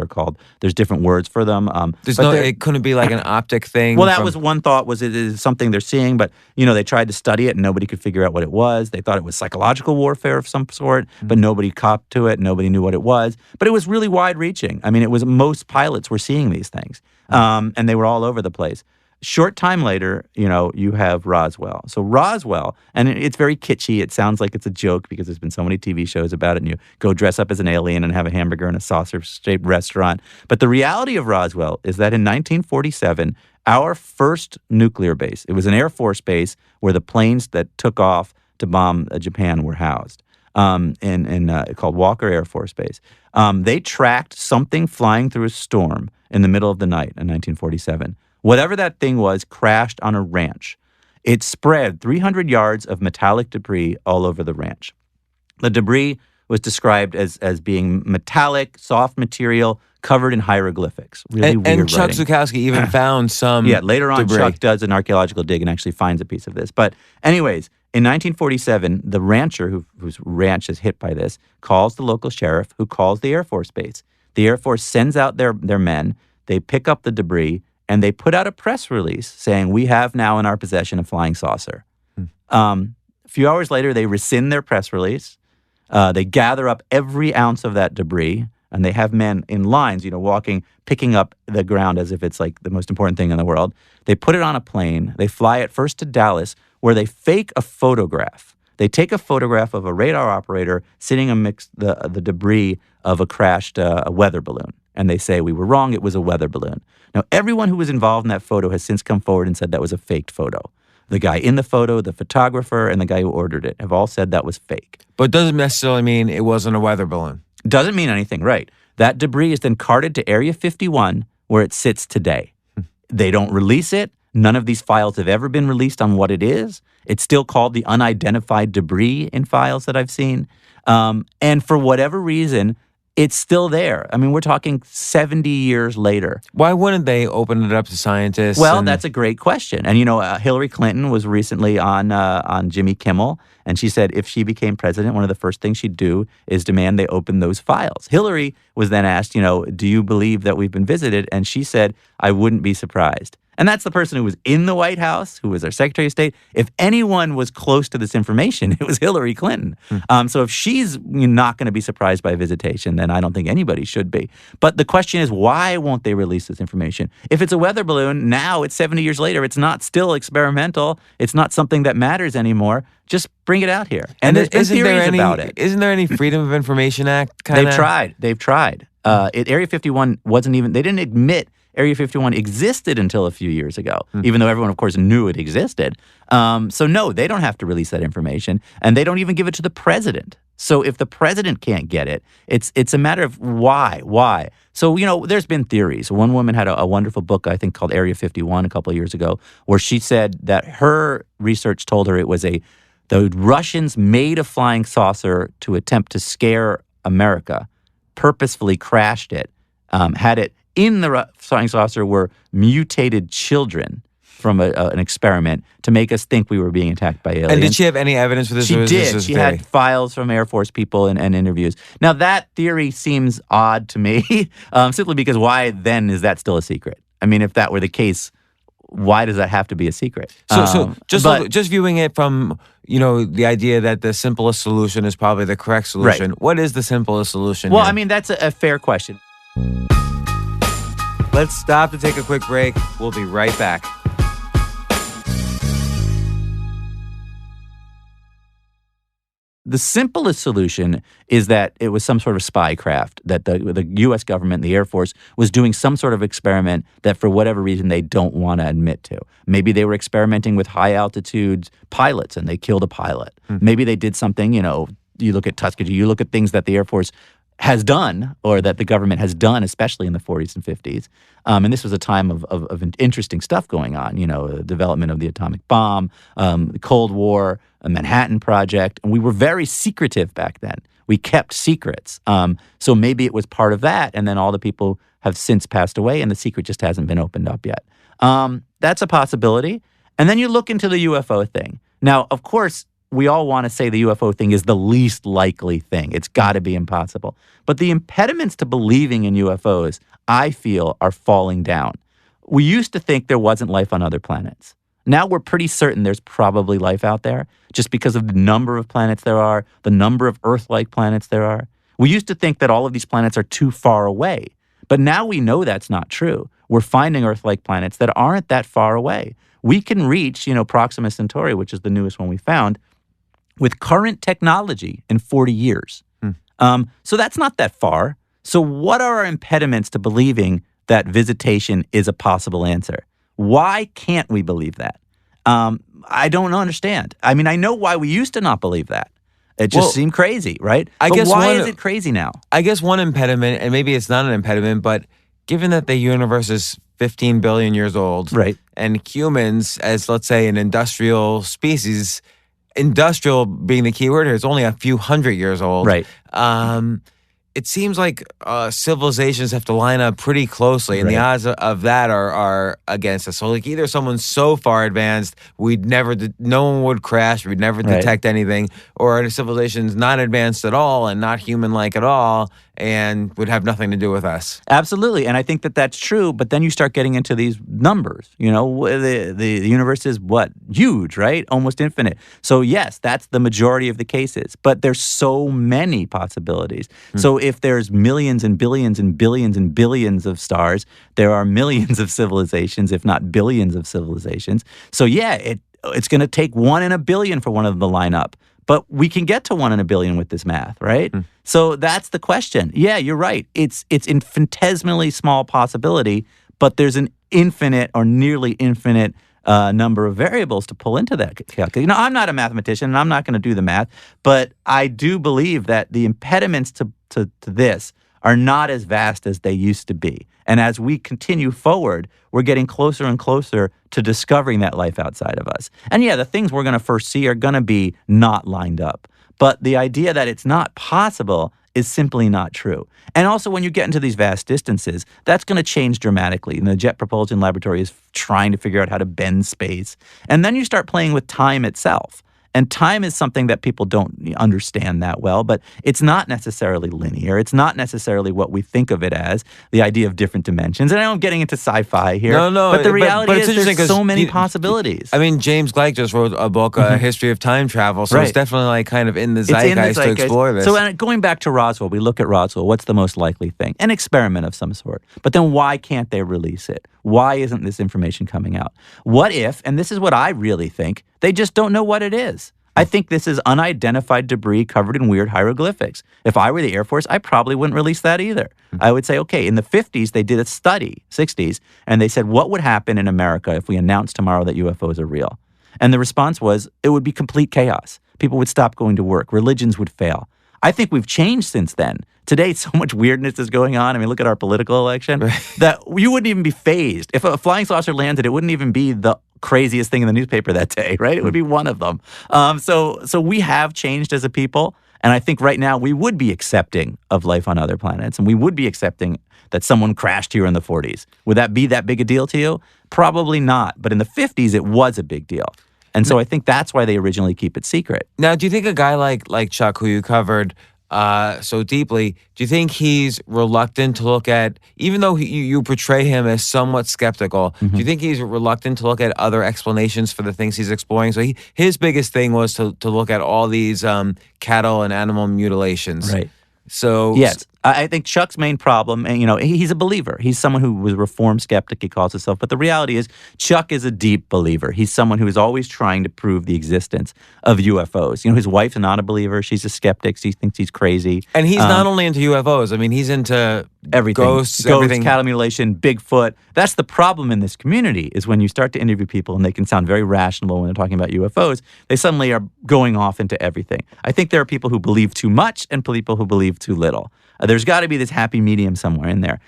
there's different words for them. it couldn't be like an optic thing. Well, that was one thought, was it is something they're seeing, but, they tried to study it and nobody could figure out what it was. They thought it was psychological warfare of some sort, but nobody copped to it. Nobody knew what it was. But it was really wide-reaching. I mean, most pilots were seeing these things, and they were all over the place. Short time later, you have Roswell. So Roswell, and it's very kitschy. It sounds like it's a joke because there's been so many TV shows about it, and you go dress up as an alien and have a hamburger in a saucer-shaped restaurant. But the reality of Roswell is that in 1947, our first nuclear base, it was an Air Force base where the planes that took off to bomb Japan were housed. called Walker Air Force Base. They tracked something flying through a storm in the middle of the night in 1947. Whatever that thing was crashed on a ranch. It spread 300 yards of metallic debris all over the ranch. The debris was described as being metallic, soft material, covered in hieroglyphics. Really weird and Chuck writing. Zukowski even found some later on, debris. Chuck does an archaeological dig and actually finds a piece of this. But anyways, in 1947, the rancher whose ranch is hit by this calls the local sheriff, who calls the Air Force Base. The Air Force sends out their men. They pick up the debris, and they put out a press release saying, we have now in our possession a flying saucer. A few hours later, they rescind their press release. They gather up every ounce of that debris, and they have men in lines, walking, picking up the ground as if it's like the most important thing in the world. They put it on a plane. They fly it first to Dallas, where they fake a photograph. They take a photograph of a radar operator sitting amidst the debris of a crashed weather balloon. And they say, we were wrong, it was a weather balloon. Now, everyone who was involved in that photo has since come forward and said that was a faked photo. The guy in the photo, the photographer, and the guy who ordered it have all said that was fake. But doesn't necessarily mean it wasn't a weather balloon. Doesn't mean anything, right. That debris is then carted to Area 51, where it sits today. They don't release it. None of these files have ever been released on what it is. It's still called the unidentified debris in files that I've seen. And for whatever reason, it's still there. I mean, we're talking 70 years later. Why wouldn't they open it up to scientists? Well, that's a great question. And, Hillary Clinton was recently on Jimmy Kimmel, and she said if she became president, one of the first things she'd do is demand they open those files. Hillary was then asked, do you believe that we've been visited? And she said, I wouldn't be surprised. And that's the person who was in the White House, who was our Secretary of State. If anyone was close to this information, it was Hillary Clinton. So if she's not going to be surprised by visitation, then I don't think anybody should be. But the question is, why won't they release this information? If it's a weather balloon, now it's 70 years later. It's not still experimental. It's not something that matters anymore. Just bring it out here. And there's been theories about it. Isn't there any Freedom of Information Act kind of? They've tried. Area 51 wasn't even, they didn't admit Area 51 existed until a few years ago, even though everyone, of course, knew it existed. So no, they don't have to release that information, and they don't even give it to the president. So if the president can't get it, it's a matter of why. So, there's been theories. One woman had a wonderful book, I think, called Area 51 a couple of years ago, where she said that her research told her it was the Russians made a flying saucer to attempt to scare America, purposefully crashed it, had it in the flying saucer were mutated children from an experiment to make us think we were being attacked by aliens. And did she have any evidence for this? She did. She had files from Air Force people and interviews. Now, that theory seems odd to me, simply because why then is that still a secret? I mean, if that were the case, why does that have to be a secret? So just viewing it from, the idea that the simplest solution is probably the correct solution. Right. What is the simplest solution? Well, here? I mean, that's a fair question. Let's stop to take a quick break. We'll be right back. The simplest solution is that it was some sort of spy craft, that the U.S. government, the Air Force, was doing some sort of experiment that for whatever reason they don't want to admit to. Maybe they were experimenting with high-altitude pilots and they killed a pilot. Maybe they did something, you look at Tuskegee, you look at things that the Air Force has done, or that the government has done, especially in the 40s and 50s. And this was a time of interesting stuff going on, the development of the atomic bomb, the Cold War, a Manhattan Project. And we were very secretive back then. We kept secrets. So maybe it was part of that, and then all the people have since passed away, and the secret just hasn't been opened up yet. That's a possibility. And then you look into the UFO thing. Now, of course, we all want to say the UFO thing is the least likely thing. It's got to be impossible. But the impediments to believing in UFOs, I feel, are falling down. We used to think there wasn't life on other planets. Now we're pretty certain there's probably life out there just because of the number of planets there are, the number of Earth-like planets there are. We used to think that all of these planets are too far away. But now we know that's not true. We're finding Earth-like planets that aren't that far away. We can reach, Proxima Centauri, which is the newest one we found, with current technology in 40 years. So that's not that far. So what are our impediments to believing that visitation is a possible answer? Why can't we believe that? I don't understand. I mean, I know why we used to not believe that. It just seemed crazy, right? But why is it crazy now? I guess one impediment, and maybe it's not an impediment, but given that the universe is 15 billion years old, Right. and humans, as let's say an industrial species, industrial being the key word here, is only a few hundred years old. Right. It seems like civilizations have to line up pretty closely, and the odds of that are against us. So, like, either someone's so far advanced, no one would crash, we'd never detect anything, or a civilization's not advanced at all and not human-like at all, and would have nothing to do with us. Absolutely, and I think that that's true. But then you start getting into these numbers. You know, the universe is huge, right? Almost infinite. So yes, that's the majority of the cases. But there's so many possibilities. So if there's millions and billions and billions and billions of stars, there are millions of civilizations, if not billions of civilizations. So yeah, it's going to take 1 in a billion for one of them to line up. But we can get to 1 in a billion with this math, right? So that's the question. Yeah, you're right. It's infinitesimally small possibility, but there's an infinite or nearly infinite number of variables to pull into that calculation. You know, I'm not a mathematician, and I'm not going to do the math, but I do believe that the impediments to this are not as vast as they used to be. And as we continue forward, we're getting closer and closer to discovering that life outside of us. And yeah, the things we're going to first see are going to be not lined up. But the idea that it's not possible is simply not true. And also, when you get into these vast distances, that's going to change dramatically. And the Jet Propulsion Laboratory is trying to figure out how to bend space. And then you start playing with time itself. And time is something that people don't understand that well, but it's not necessarily linear. It's not necessarily what we think of it as, the idea of different dimensions. And I know I'm getting into sci-fi here, but the reality is there's so many possibilities. I mean, James Gleick just wrote a book, A History of Time Travel, so it's definitely like kind of in the zeitgeist to explore this. So going back to Roswell, we look at Roswell, what's the most likely thing? An experiment of some sort. But then why can't they release it? Why isn't this information coming out? What if, and this is what I really think, they just don't know what it is. I think this is unidentified debris covered in weird hieroglyphics. If I were the Air Force, I probably wouldn't release that either. I would say, okay, in the 50s, they did a study, 60s, and they said, what would happen in America if we announced tomorrow that UFOs are real? And the response was, it would be complete chaos. People would stop going to work. Religions would fail. I think we've changed since then. Today, so much weirdness is going on. I mean, look at our political election. That you wouldn't even be fazed. If a flying saucer landed, it wouldn't even be the craziest thing in the newspaper that day, right? It would be one of them. So we have changed as a people. And I think right now we would be accepting of life on other planets. And we would be accepting that someone crashed here in the 40s. Would that be that big a deal to you? Probably not. But in the 50s, it was a big deal. And so I think that's why they originally keep it secret. Now, do you think a guy like Chuck, who you covered so deeply, do you think he's reluctant to look at, even though you portray him as somewhat skeptical, do you think he's reluctant to look at other explanations for the things he's exploring? So his biggest thing was to look at all these cattle and animal mutilations. Right. So yes, I think Chuck's main problem, and he's a believer. He's someone who was a reformed skeptic, he calls himself. But the reality is, Chuck is a deep believer. He's someone who is always trying to prove the existence of UFOs. His wife's not a believer. She's a skeptic. She thinks he's crazy. And he's not only into UFOs. I mean, he's into everything. Ghosts, everything. Cattle mutilation, Bigfoot. That's the problem in this community, is when you start to interview people and they can sound very rational when they're talking about UFOs, they suddenly are going off into everything. I think there are people who believe too much and people who believe too little. There's got to be this happy medium somewhere in there.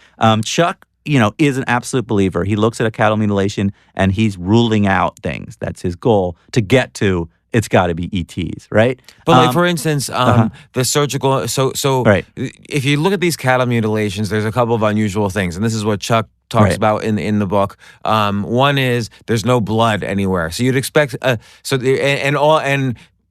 Chuck, is an absolute believer. He looks at a cattle mutilation and he's ruling out things. That's his goal to get to. It's got to be ETs, right? But for instance, the surgical. So right. If you look at these cattle mutilations, there's a couple of unusual things, and this is what Chuck talks about in the book. One is there's no blood anywhere, so you'd expect.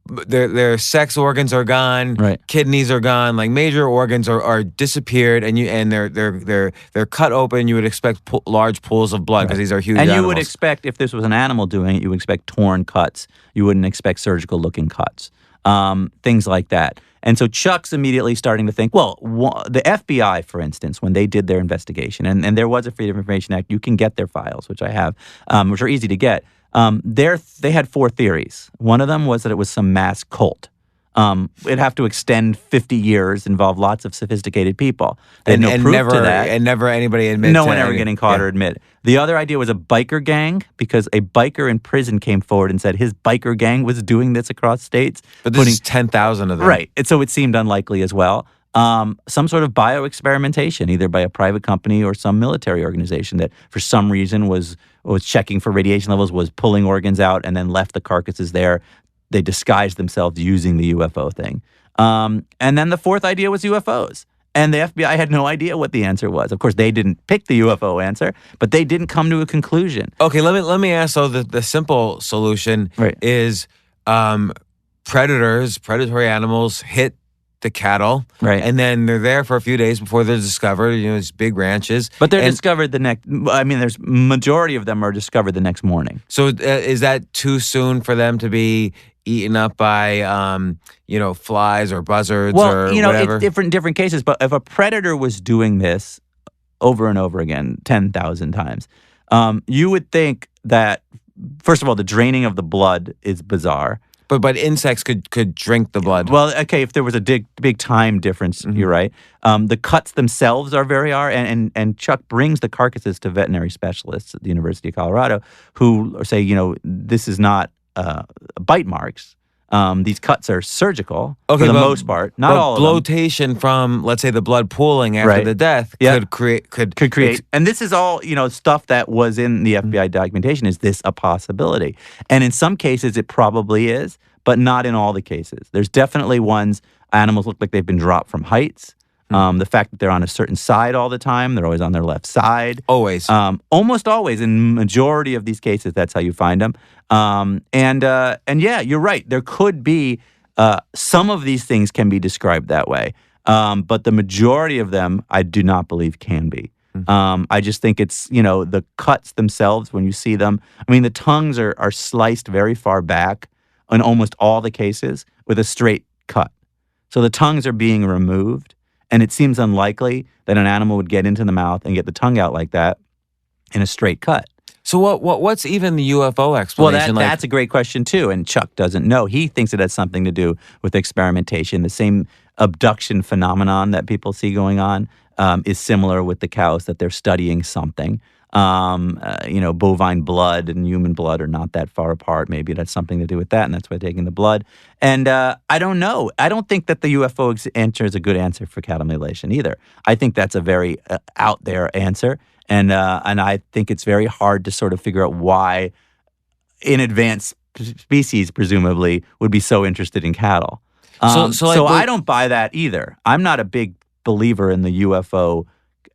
Their sex organs are gone, kidneys are gone, like major organs are disappeared, and they're cut open. You would expect large pools of blood because these are huge animals. And you would expect, if this was an animal doing it, you would expect torn cuts. You wouldn't expect surgical looking cuts, things like that. And so Chuck's immediately starting to think, the FBI, for instance, when they did their investigation, and there was a Freedom of Information Act, you can get their files, which I have, which are easy to get. They had 4 theories. One of them was that it was some mass cult. It'd have to extend 50 years, involve lots of sophisticated people. They had no proof never, to that. And never anybody admit No to one ever any- getting caught yeah. or admit. The other idea was a biker gang, because a biker in prison came forward and said his biker gang was doing this across states. But this is 10,000 of them. Right. And so it seemed unlikely as well. Some sort of bioexperimentation, either by a private company or some military organization that for some reason was checking for radiation levels, was pulling organs out and then left the carcasses there. They disguised themselves using the UFO thing. And then the fourth idea was UFOs. And the FBI had no idea what the answer was. Of course, they didn't pick the UFO answer, but they didn't come to a conclusion. Okay, let me ask. So the simple solution is predatory animals hit the cattle, Right. and then they're there for a few days before they're discovered. These big ranches, But they're And discovered the next. I mean, there's majority of them are discovered the next morning. So is that too soon for them to be eaten up by flies or buzzards or whatever? It's different cases. But if a predator was doing this over and over again, 10,000 times, you would think that, first of all, the draining of the blood is bizarre. But insects could drink the blood. Well, okay, if there was a big time difference, you're right. The cuts themselves are very rare, and Chuck brings the carcasses to veterinary specialists at the University of Colorado who say, this is not bite marks. These cuts are surgical for the most part, not all of them. Bloatation from, let's say, the blood pooling after the death could create. And this is all, stuff that was in the FBI documentation. Is this a possibility? And in some cases, it probably is, but not in all the cases. There's definitely ones, animals look like they've been dropped from heights. The fact that they're on a certain side all the time, they're always on their left side. Always. Almost always. In majority of these cases, that's how you find them. And yeah, you're right. There could be some of these things can be described that way. But the majority of them, I do not believe can be. I just think it's, the cuts themselves when you see them. I mean, the tongues are sliced very far back in almost all the cases with a straight cut. So the tongues are being removed. And it seems unlikely that an animal would get into the mouth and get the tongue out like that in a straight cut. So what's even the UFO explanation? Well, that's a great question too, and Chuck doesn't know. He thinks it has something to do with experimentation. The same abduction phenomenon that people see going on is similar with the cows, that they're studying something. Bovine blood and human blood are not that far apart. Maybe it has something to do with that, and that's why they're taking the blood. And I don't know. I don't think that the UFO answer is a good answer for cattle mutilation either. I think that's a very out there answer, and I think it's very hard to sort of figure out why an advanced species, presumably, would be so interested in cattle. So I don't buy that either. I'm not a big believer in the UFO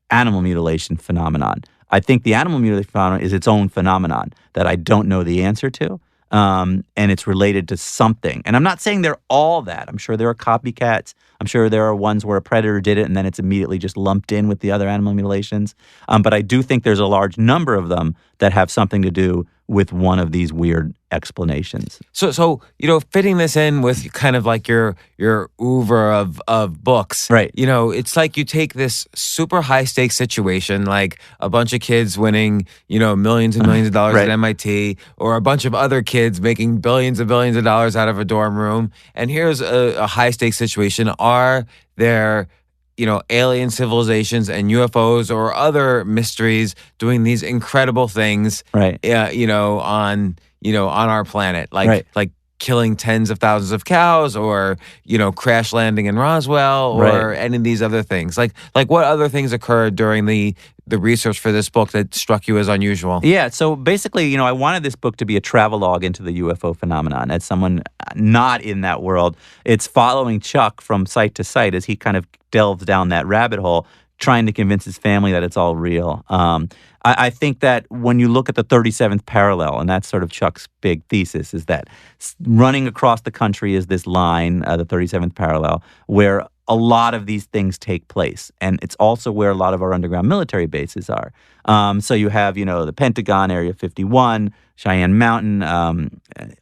animal mutilation phenomenon. I think the animal mutilation phenomenon is its own phenomenon that I don't know the answer to, and it's related to something. And I'm not saying they're all that. I'm sure there are copycats. I'm sure there are ones where a predator did it and then it's immediately just lumped in with the other animal mutilations. But I do think there's a large number of them that have something to do with one of these weird explanations. So fitting this in with kind of like your oeuvre of books, right? It's like you take this super high stakes situation, like a bunch of kids winning, millions and millions of dollars right. at MIT, or a bunch of other kids making billions and billions of dollars out of a dorm room. And here's a high stakes situation. Are there alien civilizations and UFOs or other mysteries doing these incredible things, right? On our planet, like killing tens of thousands of cows, or crash landing in Roswell, or any of these other things. Like what other things occurred during the research for this book that struck you as unusual? Yeah, so basically, I wanted this book to be a travelogue into the UFO phenomenon. As someone not in that world, it's following Chuck from site to site as he kind of delves down that rabbit hole, trying to convince his family that it's all real. I think that when you look at the 37th parallel, and that's sort of Chuck's big thesis, is that running across the country is this line, the 37th parallel, where a lot of these things take place. And it's also where a lot of our underground military bases are. So you have, the Pentagon, Area 51, Cheyenne Mountain,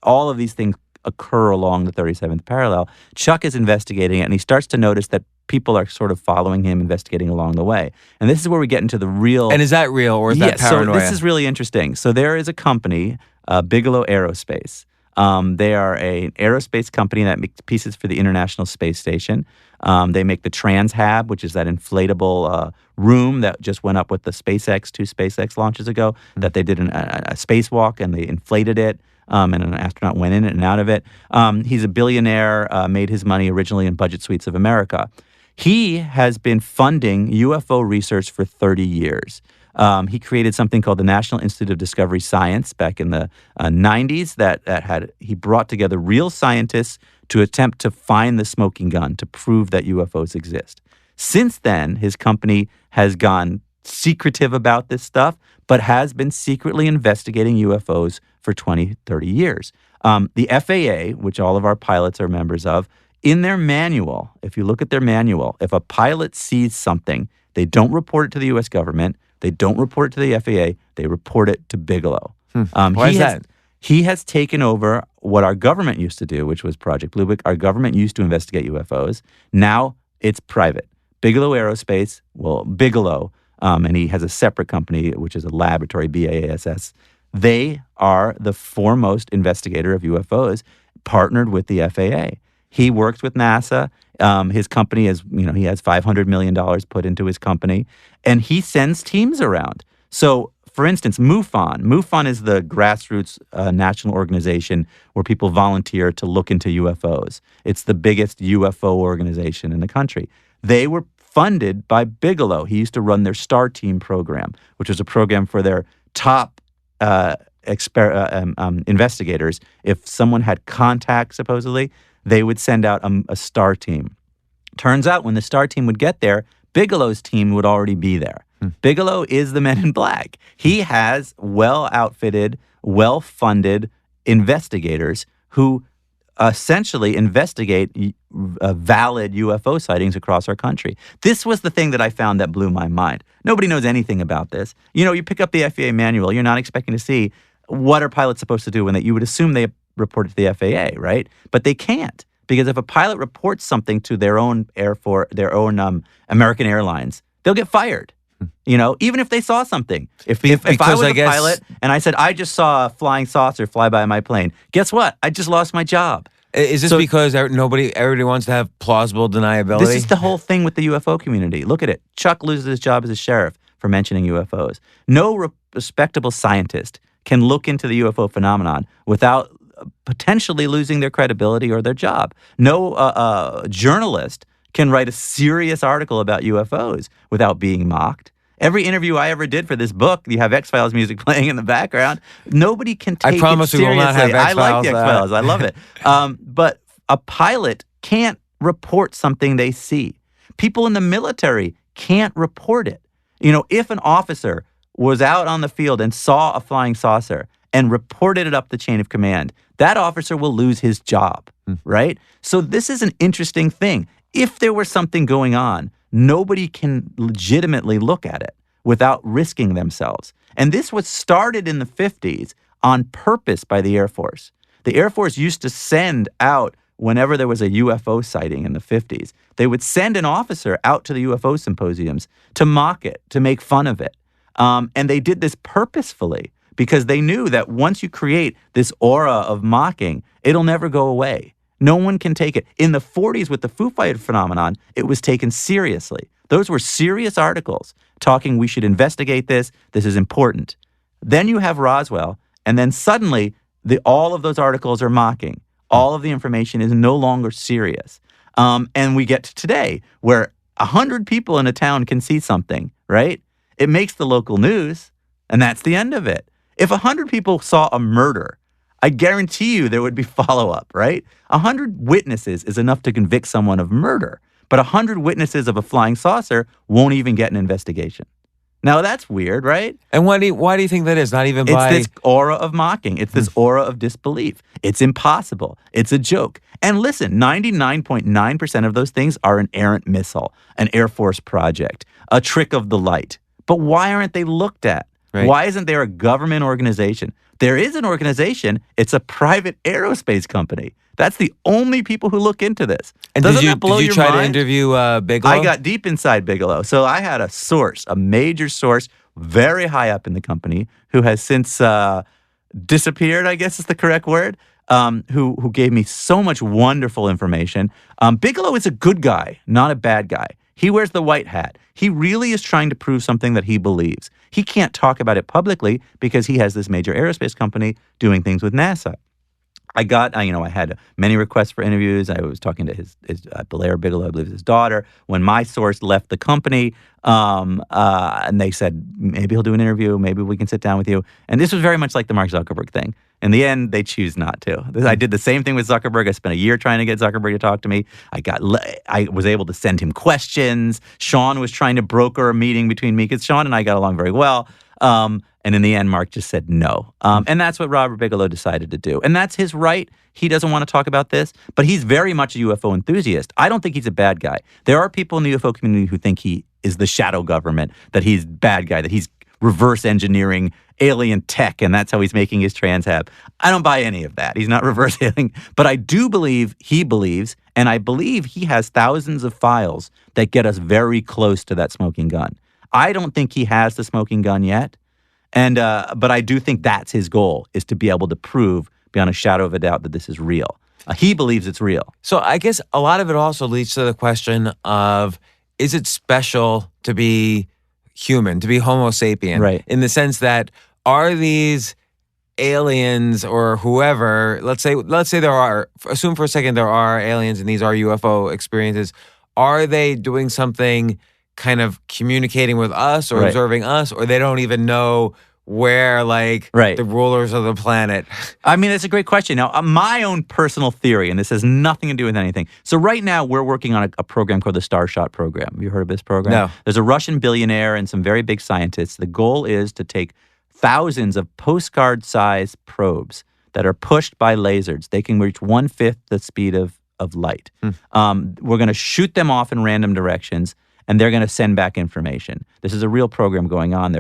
all of these things occur along the 37th parallel. Chuck is investigating it, and he starts to notice that people are sort of following him, investigating along the way. And this is where we get into the real... And is that real, or is that paranoia? So this is really interesting. So there is a company, Bigelow Aerospace, They are an aerospace company that makes pieces for the International Space Station. They make the Transhab, which is that inflatable room that just went up with the two SpaceX launches ago, that they did a spacewalk and they inflated it. And an astronaut went in it and out of it. He's a billionaire, made his money originally in Budget Suites of America. He has been funding UFO research for 30 years. He created something called the National Institute of Discovery Science back in the 90s he brought together real scientists to attempt to find the smoking gun to prove that UFOs exist. Since then, his company has gone secretive about this stuff, but has been secretly investigating UFOs for 20, 30 years. The FAA, which all of our pilots are members of, in their manual, if you look at their manual, if a pilot sees something, they don't report it to the U.S. government, they don't report it to the FAA, they report it to Bigelow. Why is that? He has taken over what our government used to do, which was Project Blue Book. Our government used to investigate UFOs. Now it's private. Bigelow Aerospace, Bigelow, and he has a separate company, which is a laboratory, BASS. They are the foremost investigator of UFOs, partnered with the FAA. He works with NASA. His company he has $500 million put into his company, and he sends teams around. So, for instance, MUFON. MUFON is the grassroots national organization where people volunteer to look into UFOs. It's the biggest UFO organization in the country. They were funded by Bigelow. He used to run their STAR Team program, which was a program for their top investigators. If someone had contact, supposedly, they would send out a STAR team. Turns out when the STAR team would get there, Bigelow's team would already be there. Bigelow is the Men in Black. He has well-outfitted, well-funded investigators who essentially investigate valid UFO sightings across our country. This was the thing that I found that blew my mind. Nobody knows anything about this. You pick up the FAA manual, you're not expecting to see what are pilots supposed to do when you would assume they report it to the FAA, right? But they can't, because if a pilot reports something to their own American Airlines, they'll get fired. Even if they saw something. If I was a pilot and I said, I just saw a flying saucer fly by my plane, guess what? I just lost my job. Is this because everybody wants to have plausible deniability? This is the whole thing with the UFO community. Look at it. Chuck loses his job as a sheriff for mentioning UFOs. No respectable scientist can look into the UFO phenomenon without potentially losing their credibility or their job. No journalist can write a serious article about UFOs without being mocked. Every interview I ever did for this book, you have X-Files music playing in the background. Nobody can take it seriously. I promise we will not have X-Files. I like the X-Files. I love it. But a pilot can't report something they see. People in the military can't report it. If an officer was out on the field and saw a flying saucer and reported it up the chain of command, that officer will lose his job, right? So this is an interesting thing. If there was something going on, nobody can legitimately look at it without risking themselves. And this was started in the 50s on purpose by the Air Force. The Air Force used to send out, whenever there was a UFO sighting in the 50s, they would send an officer out to the UFO symposiums to mock it, to make fun of it. And they did this purposefully because they knew that once you create this aura of mocking, it'll never go away. No one can take it. In the 40s with the Foo Fighter phenomenon, it was taken seriously. Those were serious articles talking, we should investigate this is important. Then you have Roswell, and then suddenly all of those articles are mocking. All of the information is no longer serious. And we get to today where 100 people in a town can see something, right? It makes the local news, and that's the end of it. If 100 people saw a murder, I guarantee you there would be follow-up, right? 100 witnesses is enough to convict someone of murder, but 100 witnesses of a flying saucer won't even get an investigation. Now, that's weird, right? And why do you think that is? Not even by... It's this aura of mocking. It's this aura of disbelief. It's impossible. It's a joke. And listen, 99.9% of those things are an errant missile, an Air Force project, a trick of the light. But why aren't they looked at? Right. Why isn't there a government organization? There is an organization. It's a private aerospace company. That's the only people who look into this. And Doesn't that blow your mind? Did you try to interview Bigelow? I got deep inside Bigelow. So I had a source, a major source, very high up in the company, who has since disappeared, I guess is the correct word. who gave me so much wonderful information. Bigelow is a good guy, not a bad guy. He wears the white hat. He really is trying to prove something that he believes. He can't talk about it publicly because he has this major aerospace company doing things with NASA. I had many requests for interviews. I was talking to his Blair Bigelow, I believe his daughter, when my source left the company, and they said, maybe he'll do an interview, maybe we can sit down with you. And this was very much like the Mark Zuckerberg thing. In the end, they choose not to. I did the same thing with Zuckerberg. I spent a year trying to get Zuckerberg to talk to me. I was able to send him questions. Sean was trying to broker a meeting between me because Sean and I got along very well. And in the end, Mark just said no. And that's what Robert Bigelow decided to do. And that's his right. He doesn't want to talk about this, but he's very much a UFO enthusiast. I don't think he's a bad guy. There are people in the UFO community who think he is the shadow government, that he's a bad guy, that he's reverse engineering alien tech, and that's how he's making his transhab. I don't buy any of that. He's not reverse alien. But I do believe he believes, and I believe he has thousands of files that get us very close to that smoking gun. I don't think he has the smoking gun yet. But I do think that's his goal, is to be able to prove beyond a shadow of a doubt that this is real. He believes it's real. So I guess a lot of it also leads to the question of, is it special to be human, to be Homo sapien? Right. In the sense that, are these aliens or whoever, let's say assume for a second there are aliens and these are UFO experiences, are they doing something kind of communicating with us or observing us, or they don't even know where, the rulers of the planet? I mean, it's a great question. Now, my own personal theory, and this has nothing to do with anything. So right now, we're working on a program called the Starshot program. Have you heard of this program? No. There's a Russian billionaire and some very big scientists. The goal is to take thousands of postcard-sized probes that are pushed by lasers. They can reach 1/5 the speed of light. We're going to shoot them off in random directions, and they're going to send back information. This is a real program going on.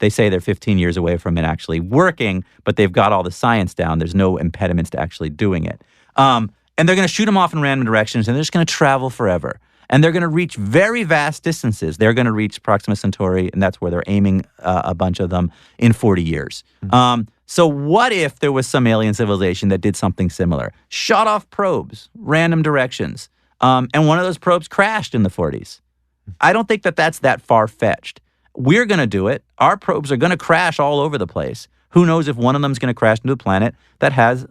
They say they're 15 years away from it actually working, but they've got all the science down. There's no impediments to actually doing it. And they're going to shoot them off in random directions, and they're just going to travel forever. And they're going to reach very vast distances. They're going to reach Proxima Centauri, and that's where they're aiming a bunch of them in 40 years. So what if there was some alien civilization that did something similar? Shot off probes, random directions, and one of those probes crashed in the 40s. I don't think that's that far-fetched. We're going to do it. Our probes are going to crash all over the place. Who knows if one of them is going to crash into a planet that has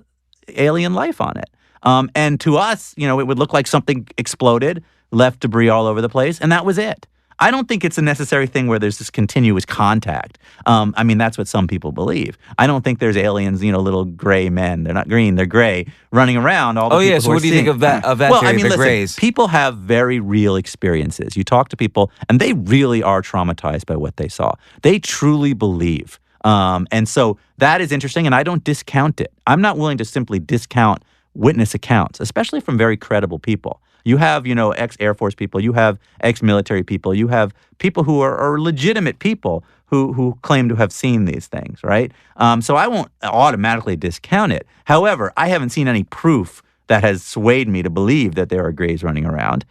alien life on it. And to us, it would look like something exploded, left debris all over the place, and that was it. I don't think it's a necessary thing where there's this continuous contact. I mean, that's what some people believe. I don't think there's aliens, little gray men. They're not green, they're gray, running around. All the people So what do you think of that well, theory, listen, grays? People have very real experiences. You talk to people, and they really are traumatized by what they saw. They truly believe. And so that is interesting, and I don't discount it. I'm not willing to simply discount witness accounts, especially from very credible people. You have, ex-Air Force people. You have ex-military people. You have people who are legitimate people who claim to have seen these things, right? So I won't automatically discount it. However, I haven't seen any proof that has swayed me to believe that there are grays running around.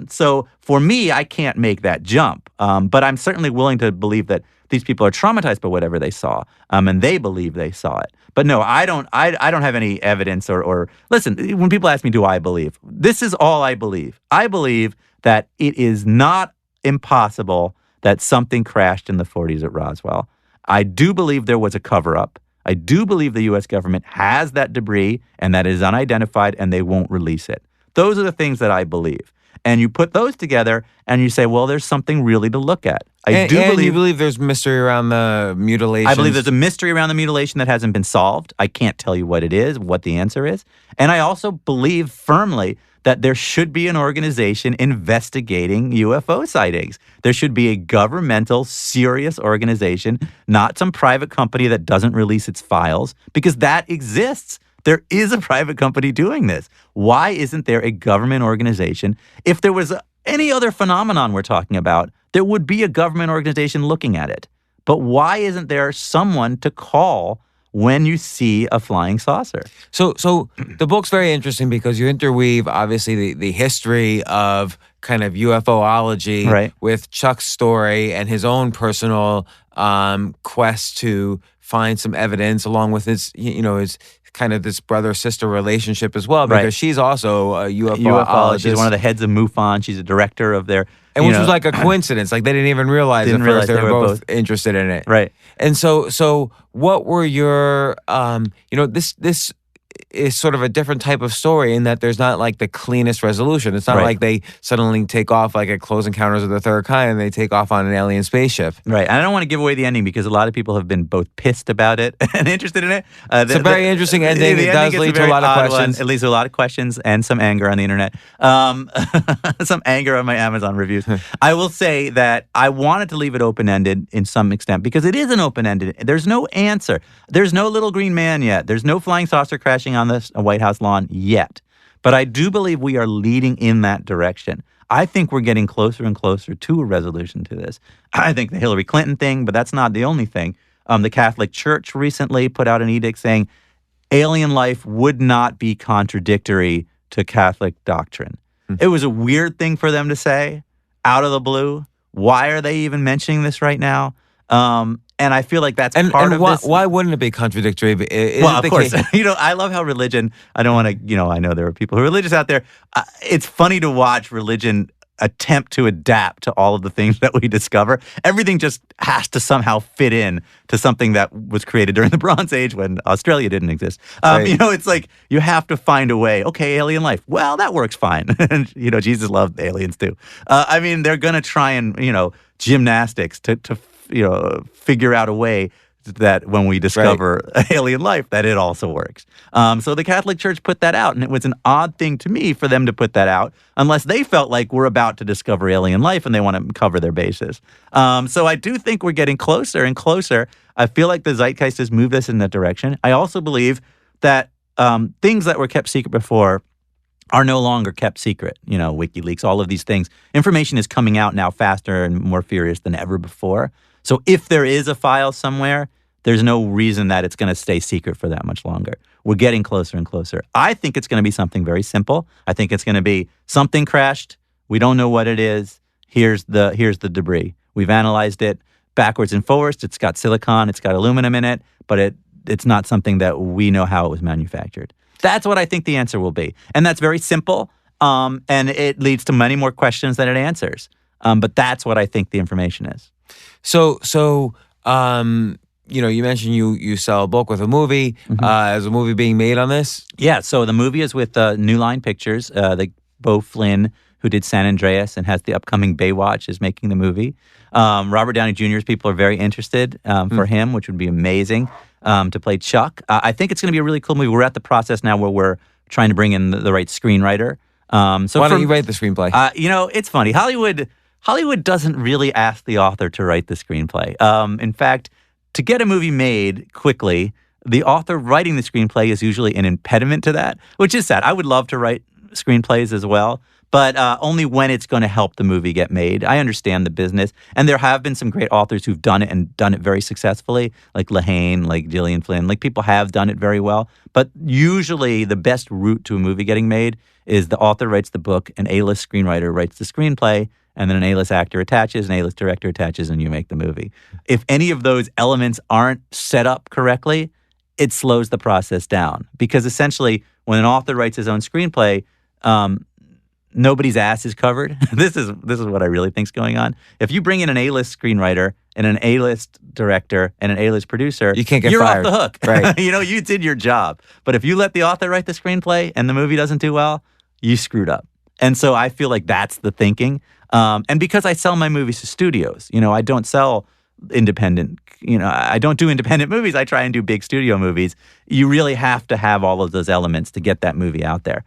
So for me, I can't make that jump. But I'm certainly willing to believe that these people are traumatized by whatever they saw, and they believe they saw it. But no, I don't have any evidence or listen, when people ask me, do I believe? This is all I believe. I believe that it is not impossible that something crashed in the 40s at Roswell. I do believe there was a cover-up. I do believe the U.S. government has that debris and that it is unidentified and they won't release it. Those are the things that I believe. And you put those together and you say, well, there's something really to look at. You believe there's mystery around the mutilation? I believe there's a mystery around the mutilation that hasn't been solved. I can't tell you what it is, what the answer is. And I also believe firmly that there should be an organization investigating UFO sightings. There should be a governmental, serious organization, not some private company that doesn't release its files, because that exists. There is a private company doing this. Why isn't there a government organization? If there was any other phenomenon we're talking about, there would be a government organization looking at it. But why isn't there someone to call when you see a flying saucer? So the book's very interesting because you interweave, obviously, the history of kind of UFOlogy with Chuck's story and his own personal quest to find some evidence, along with his kind of this brother-sister relationship as well, because Right. she's also a UFO. UFO. She's one of the heads of MUFON. She's a director of their, and which was like a coincidence. Like they didn't even realize Didn't at realize first they they were were both both- interested in it. right. And so what were your this is sort of a different type of story in that there's not like the cleanest resolution. It's not Right. like they suddenly take off like at Close Encounters of the Third Kind and they take off on an alien spaceship. Right. And I don't want to give away the ending because a lot of people have been both pissed about it and interested in it. It's a very interesting ending. The It does ending is lead to a very lot of odd questions. One. It leads to a lot of questions and some anger on the internet. Some anger on my Amazon reviews. I will say that I wanted to leave it open-ended in some extent because it is an open-ended. There's no answer. There's no little green man yet. There's no flying saucer crashing on the White House lawn yet. But I do believe we are leading in that direction. I think we're getting closer and closer to a resolution to this. I think the Hillary Clinton thing, but that's not the only thing. The Catholic Church recently put out an edict saying alien life would not be contradictory to Catholic doctrine. It was a weird thing for them to say out of the blue. Why are they even mentioning this right now? And I feel like that's part of this. Why wouldn't it be contradictory? Is Well, it the of course, case- I love how religion, I don't want to, I know there are people who are religious out there. It's funny to watch religion attempt to adapt to all of the things that we discover. Everything just has to somehow fit in to something that was created during the Bronze Age when Australia didn't exist. Right. It's like you have to find a way. Okay, alien life. Well, that works fine. And, Jesus loved aliens too. They're going to try and, gymnastics to figure out a way that when we discover alien life, that it also works. So the Catholic Church put that out, and it was an odd thing to me for them to put that out, unless they felt like we're about to discover alien life and they want to cover their bases. So I do think we're getting closer and closer. I feel like the zeitgeist has moved us in that direction. I also believe that things that were kept secret before are no longer kept secret. WikiLeaks, all of these things. Information is coming out now faster and more furious than ever before. So if there is a file somewhere, there's no reason that it's going to stay secret for that much longer. We're getting closer and closer. I think it's going to be something very simple. I think it's going to be something crashed. We don't know what it is. Here's the debris. We've analyzed it backwards and forwards. It's got silicon. It's got aluminum in it, but it's not something that we know how it was manufactured. That's what I think the answer will be. And that's very simple, and it leads to many more questions than it answers. But that's what I think the information is. So you mentioned you sell a book with a movie. Is a movie being made on this? Yeah, so the movie is with New Line Pictures. Beau Flynn, who did San Andreas and has the upcoming Baywatch, is making the movie. Robert Downey Jr.'s people are very interested for him, which would be amazing to play Chuck. I think it's going to be a really cool movie. We're at the process now where we're trying to bring in the right screenwriter. So Why don't you write the screenplay? It's funny. Hollywood doesn't really ask the author to write the screenplay. In fact, to get a movie made quickly, the author writing the screenplay is usually an impediment to that, which is sad. I would love to write screenplays as well, but only when it's going to help the movie get made. I understand the business, and there have been some great authors who've done it and done it very successfully, like Lehane, like Gillian Flynn. Like people have done it very well, but usually the best route to a movie getting made is the author writes the book, an A-list screenwriter writes the screenplay, and then an A-list actor attaches, an A-list director attaches, and you make the movie. If any of those elements aren't set up correctly, it slows the process down. Because essentially, when an author writes his own screenplay, nobody's ass is covered. This is what I really think is going on. If you bring in an A-list screenwriter and an A-list director and an A-list producer, You can't get you're fired. off the hook. Right. You did your job. But if you let the author write the screenplay and the movie doesn't do well, you screwed up. And so I feel like that's the thinking. And because I sell my movies to studios, I don't sell independent, I don't do independent movies. I try and do big studio movies. You really have to have all of those elements to get that movie out there.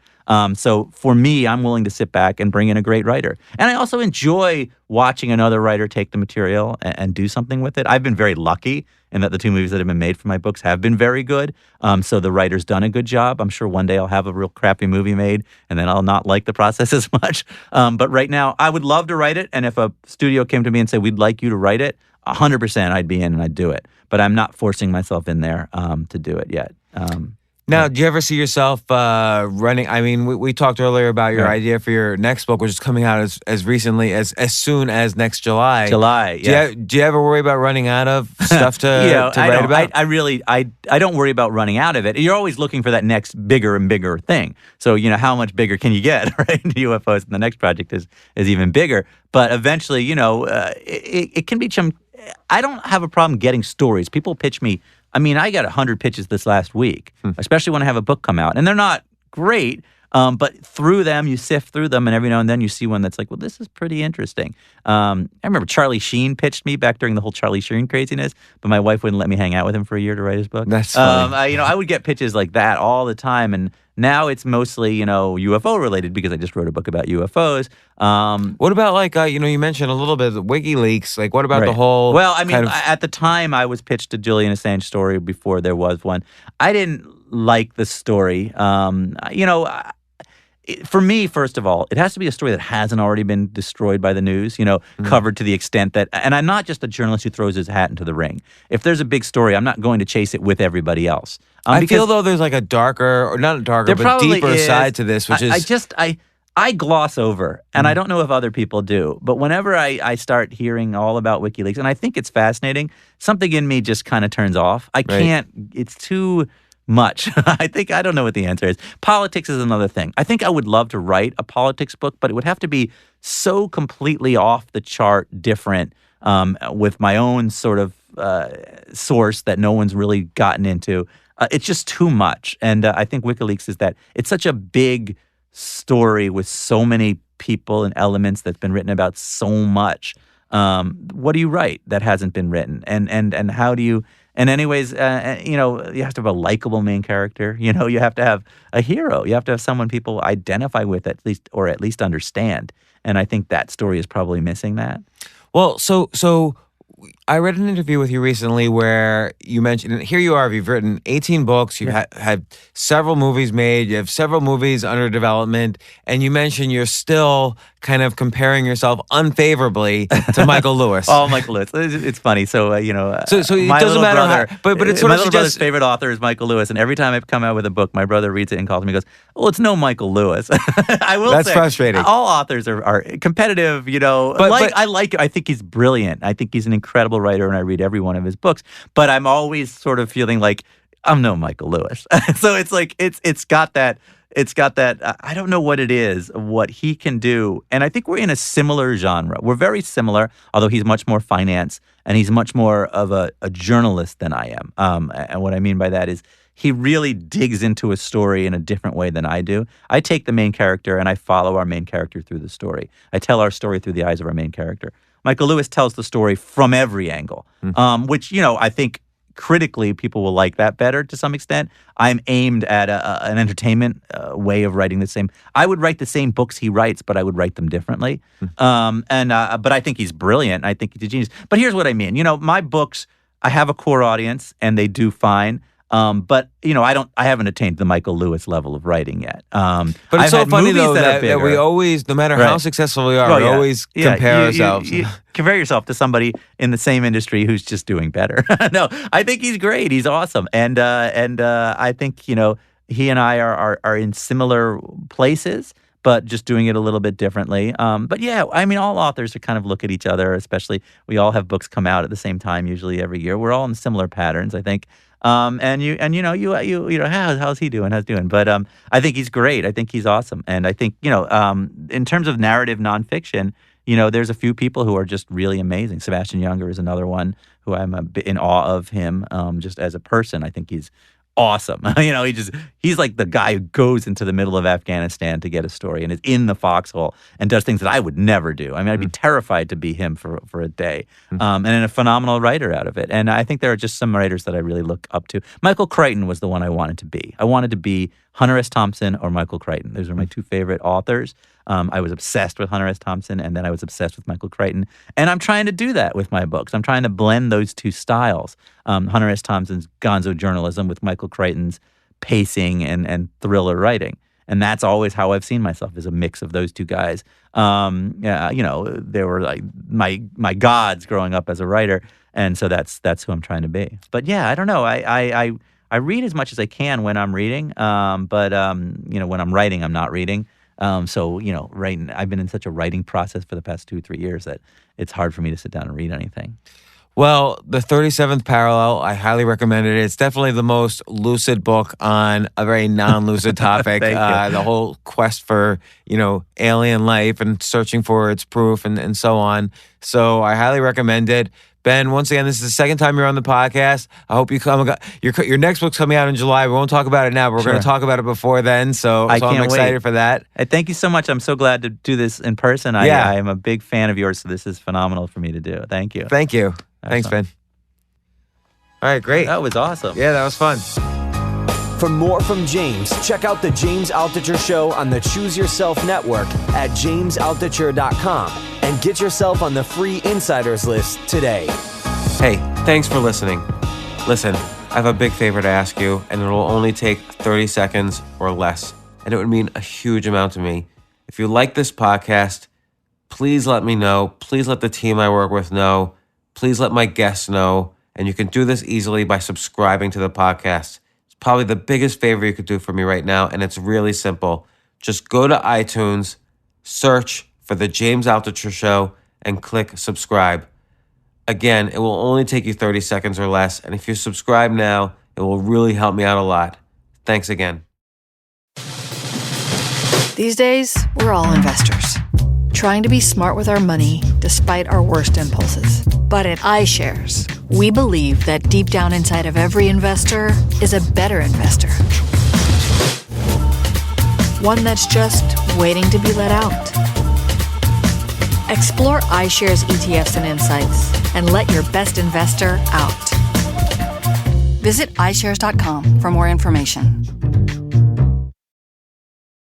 So for me, I'm willing to sit back and bring in a great writer. And I also enjoy watching another writer take the material and do something with it. I've been very lucky in that the two movies that have been made for my books have been very good. So the writer's done a good job. I'm sure one day I'll have a real crappy movie made and then I'll not like the process as much. But right now, I would love to write it. And if a studio came to me and said, we'd like you to write it, 100% I'd be in and I'd do it. But I'm not forcing myself in there to do it yet. Now, do you ever see yourself running? I mean, we talked earlier about your idea for your next book, which is coming out as recently as soon as next July. Do you ever worry about running out of stuff to write about? I don't worry about running out of it. You're always looking for that next bigger and bigger thing. So, how much bigger can you get, right? UFOs, and the next project is even bigger. But eventually, it can be I don't have a problem getting stories. People pitch me. I mean, I got 100 pitches this last week, especially when I have a book come out. And they're not great, but through them, you sift through them, and every now and then you see one that's like, well, this is pretty interesting. I remember Charlie Sheen pitched me back during the whole Charlie Sheen craziness, but my wife wouldn't let me hang out with him for a year to write his book. That's funny. I would get pitches like that all the time, and now it's mostly, UFO related because I just wrote a book about UFOs. What about you mentioned a little bit of WikiLeaks. Like, what about the whole? Well, I mean, at the time I was pitched a Julian Assange story before there was one. I didn't like the story. For me, first of all, it has to be a story that hasn't already been destroyed by the news, covered to the extent that, and I'm not just a journalist who throws his hat into the ring. If there's a big story, I'm not going to chase it with everybody else. I feel though there's like a darker, or not darker, but deeper side to this, which I gloss over, and I don't know if other people do, but whenever I start hearing all about WikiLeaks, and I think it's fascinating, something in me just kind of turns off. I can't, it's too much. I don't know what the answer is. Politics is another thing. I think I would love to write a politics book, but it would have to be so completely off the chart different with my own sort of source that no one's really gotten into. It's just too much. And I think WikiLeaks is that it's such a big story with so many people and elements that's been written about so much. What do you write that hasn't been written? And how do you... And anyways, you have to have a likable main character. You have to have a hero. You have to have someone people identify with at least understand. And I think that story is probably missing that. Well, so I read an interview with you recently where you mentioned, and here you are, you've written 18 books, you've had several movies made, you have several movies under development, and you mentioned you're still kind of comparing yourself unfavorably to Michael Lewis. Oh, Michael Lewis. It's funny. So, so it doesn't matter but it sort my of little brother's favorite author is Michael Lewis, and every time I come out with a book, my brother reads it and calls me and goes, well, it's no Michael Lewis. I will That's say, frustrating. All authors are competitive, I like it. I think he's brilliant. I think he's an incredible writer, and I read every one of his books, but I'm always sort of feeling like I'm no Michael Lewis. So it's like, it's got that, I don't know what it is, what he can do. And I think we're in a similar genre. We're very similar, although he's much more finance and he's much more of a journalist than I am. And what I mean by that is he really digs into a story in a different way than I do. I take the main character and I follow our main character through the story. I tell our story through the eyes of our main character. Michael Lewis tells the story from every angle, which, I think critically people will like that better to some extent. I'm aimed at an entertainment way of writing the same. I would write the same books he writes, but I would write them differently. But I think he's brilliant. I think he's a genius. But here's what I mean. My books, I have a core audience and they do fine. But I haven't attained the Michael Lewis level of writing yet. But it's so funny though that we always, no matter how successful we are, we always compare ourselves. You compare yourself to somebody in the same industry who's just doing better. No, I think he's great. He's awesome, and I think he and I are in similar places, but just doing it a little bit differently. But yeah, I mean, all authors kind of look at each other, especially we all have books come out at the same time, usually every year. We're all in similar patterns, I think. How's he doing? How's he doing? But I think he's great. I think he's awesome. And I think, in terms of narrative nonfiction, there's a few people who are just really amazing. Sebastian Junger is another one who I'm a bit in awe of him, just as a person. I think he's awesome. He's like the guy who goes into the middle of Afghanistan to get a story and is in the foxhole and does things that I would never do. I mean, I'd be terrified to be him for a day. And a phenomenal writer out of it. And I think there are just some writers that I really look up to. Michael Crichton was the one I wanted to be. I wanted to be Hunter S. Thompson or Michael Crichton. Those are my two favorite authors. I was obsessed with Hunter S. Thompson, and then I was obsessed with Michael Crichton. And I'm trying to do that with my books. I'm trying to blend those two styles. Hunter S. Thompson's gonzo journalism with Michael Crichton's pacing and thriller writing. And that's always how I've seen myself, as a mix of those two guys. They were like my gods growing up as a writer. And so that's who I'm trying to be. But yeah, I don't know. I I read as much as I can when I'm reading, but when I'm writing, I'm not reading. So writing, I've been in such a writing process for the past 2-3 years that it's hard for me to sit down and read anything. Well, the 37th Parallel, I highly recommend it. It's definitely the most lucid book on a very non-lucid topic. Thank you. The whole quest for, alien life and searching for its proof and so on. So I highly recommend it. Ben, once again, this is the second time you're on the podcast. I hope you come. Your next book's coming out in July. We won't talk about it now, but we're going to talk about it before then. So I'm excited for that. Thank you so much. I'm so glad to do this in person. I am a big fan of yours, so this is phenomenal for me to do. Thank you. Thank you. Thanks, Ben. All right, great. That was awesome. Yeah, that was fun. For more from James, check out The James Altucher Show on the Choose Yourself Network at jamesaltucher.com and get yourself on the free Insiders list today. Hey, thanks for listening. Listen, I have a big favor to ask you, and it will only take 30 seconds or less, and it would mean a huge amount to me. If you like this podcast, please let me know. Please let the team I work with know. Please let my guests know. And you can do this easily by subscribing to the podcast. It's probably the biggest favor you could do for me right now, and it's really simple. Just go to iTunes, search for The James Altucher Show, and click subscribe. Again, it will only take you 30 seconds or less, and if you subscribe now, it will really help me out a lot. Thanks again. These days, we're all investors, trying to be smart with our money despite our worst impulses. But at iShares, we believe that deep down inside of every investor is a better investor. One that's just waiting to be let out. Explore iShares ETFs and insights and let your best investor out. Visit iShares.com for more information.